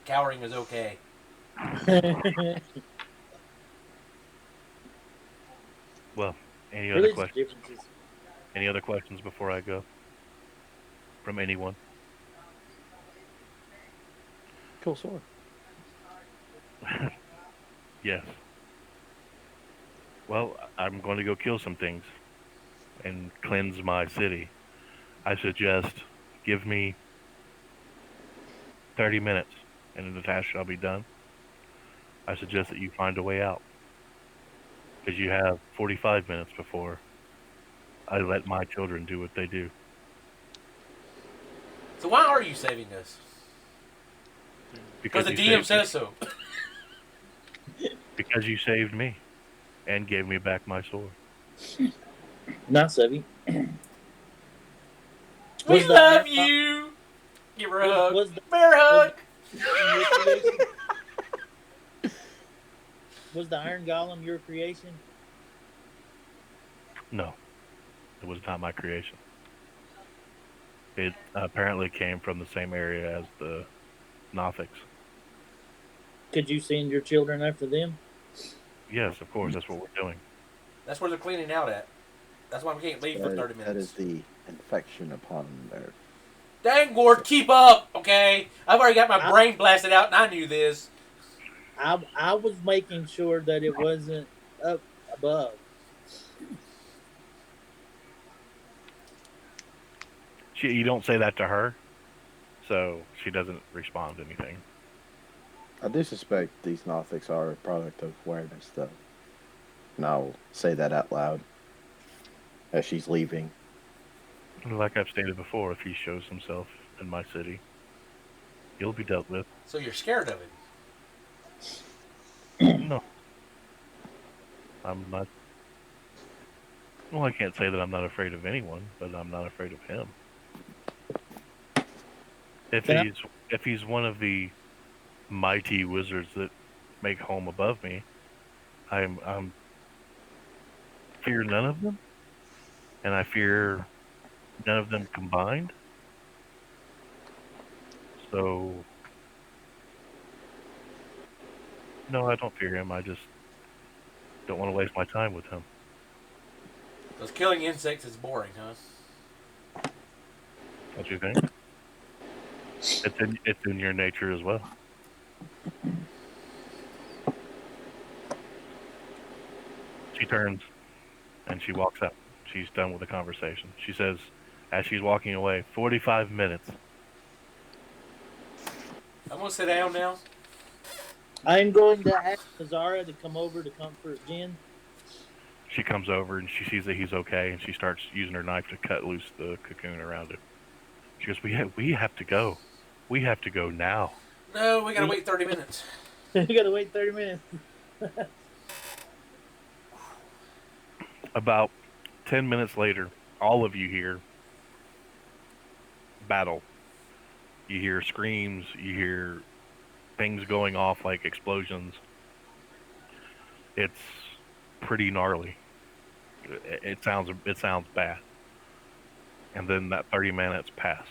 cowering is okay. Well, any other Religious questions? differences. Any other questions before I go from anyone? Cool sword. Yes. Well, I'm going to go kill some things and cleanse my city. I suggest give me 30 minutes and the task shall be done. I suggest that you find a way out because you have 45 minutes before I let my children do what they do. So why are you saving us? Because Because the you DM saved me. says so. Because you saved me and gave me back my sword. Not Sevy. We Was the love iron you. Give her a was hug. was the Bear was hug. the your creation? Was the Iron Golem your creation? No, it was not my creation. It apparently came from the same area as the Nothics. Could you send your children after them? Yes, of course, that's what we're doing. That's where they're cleaning out at. That's why we can't leave for 30 That is minutes. the infection upon their. Dang, Ward, keep up, okay? I've already got my I, brain blasted out and I knew this. I was making sure that it wasn't up above. You don't say that to her, so she doesn't respond to anything. I do suspect these Nothics are a product of awareness, though. And I'll say that out loud as she's leaving. Like I've stated before, if he shows himself in my city, he'll be dealt with. So you're scared of him. No, I'm not. Well, I can't say that I'm not afraid of anyone, but I'm not afraid of him. If Can I? he's if he's one of the mighty wizards that make home above me, I'm fear none of them, and I fear none of them combined. So no, I don't fear him. I just don't want to waste my time with him. Because killing insects is boring, huh? Don't you think? It's in your nature as well. She turns and she walks out. She's done with the conversation. She says, as she's walking away, 45 minutes. I'm going to sit down now. I'm going to ask Kazara to come over to comfort Jen. She comes over and she sees that he's okay, and she starts using her knife to cut loose the cocoon around him. She goes, we have to go. We have to go now. No, we got to wait 30 minutes. We gotta wait 30 minutes. About 10 minutes later, all of you hear battle. You hear screams, you hear things going off like explosions. It's pretty gnarly. It sounds bad. And then that 30 minutes pass.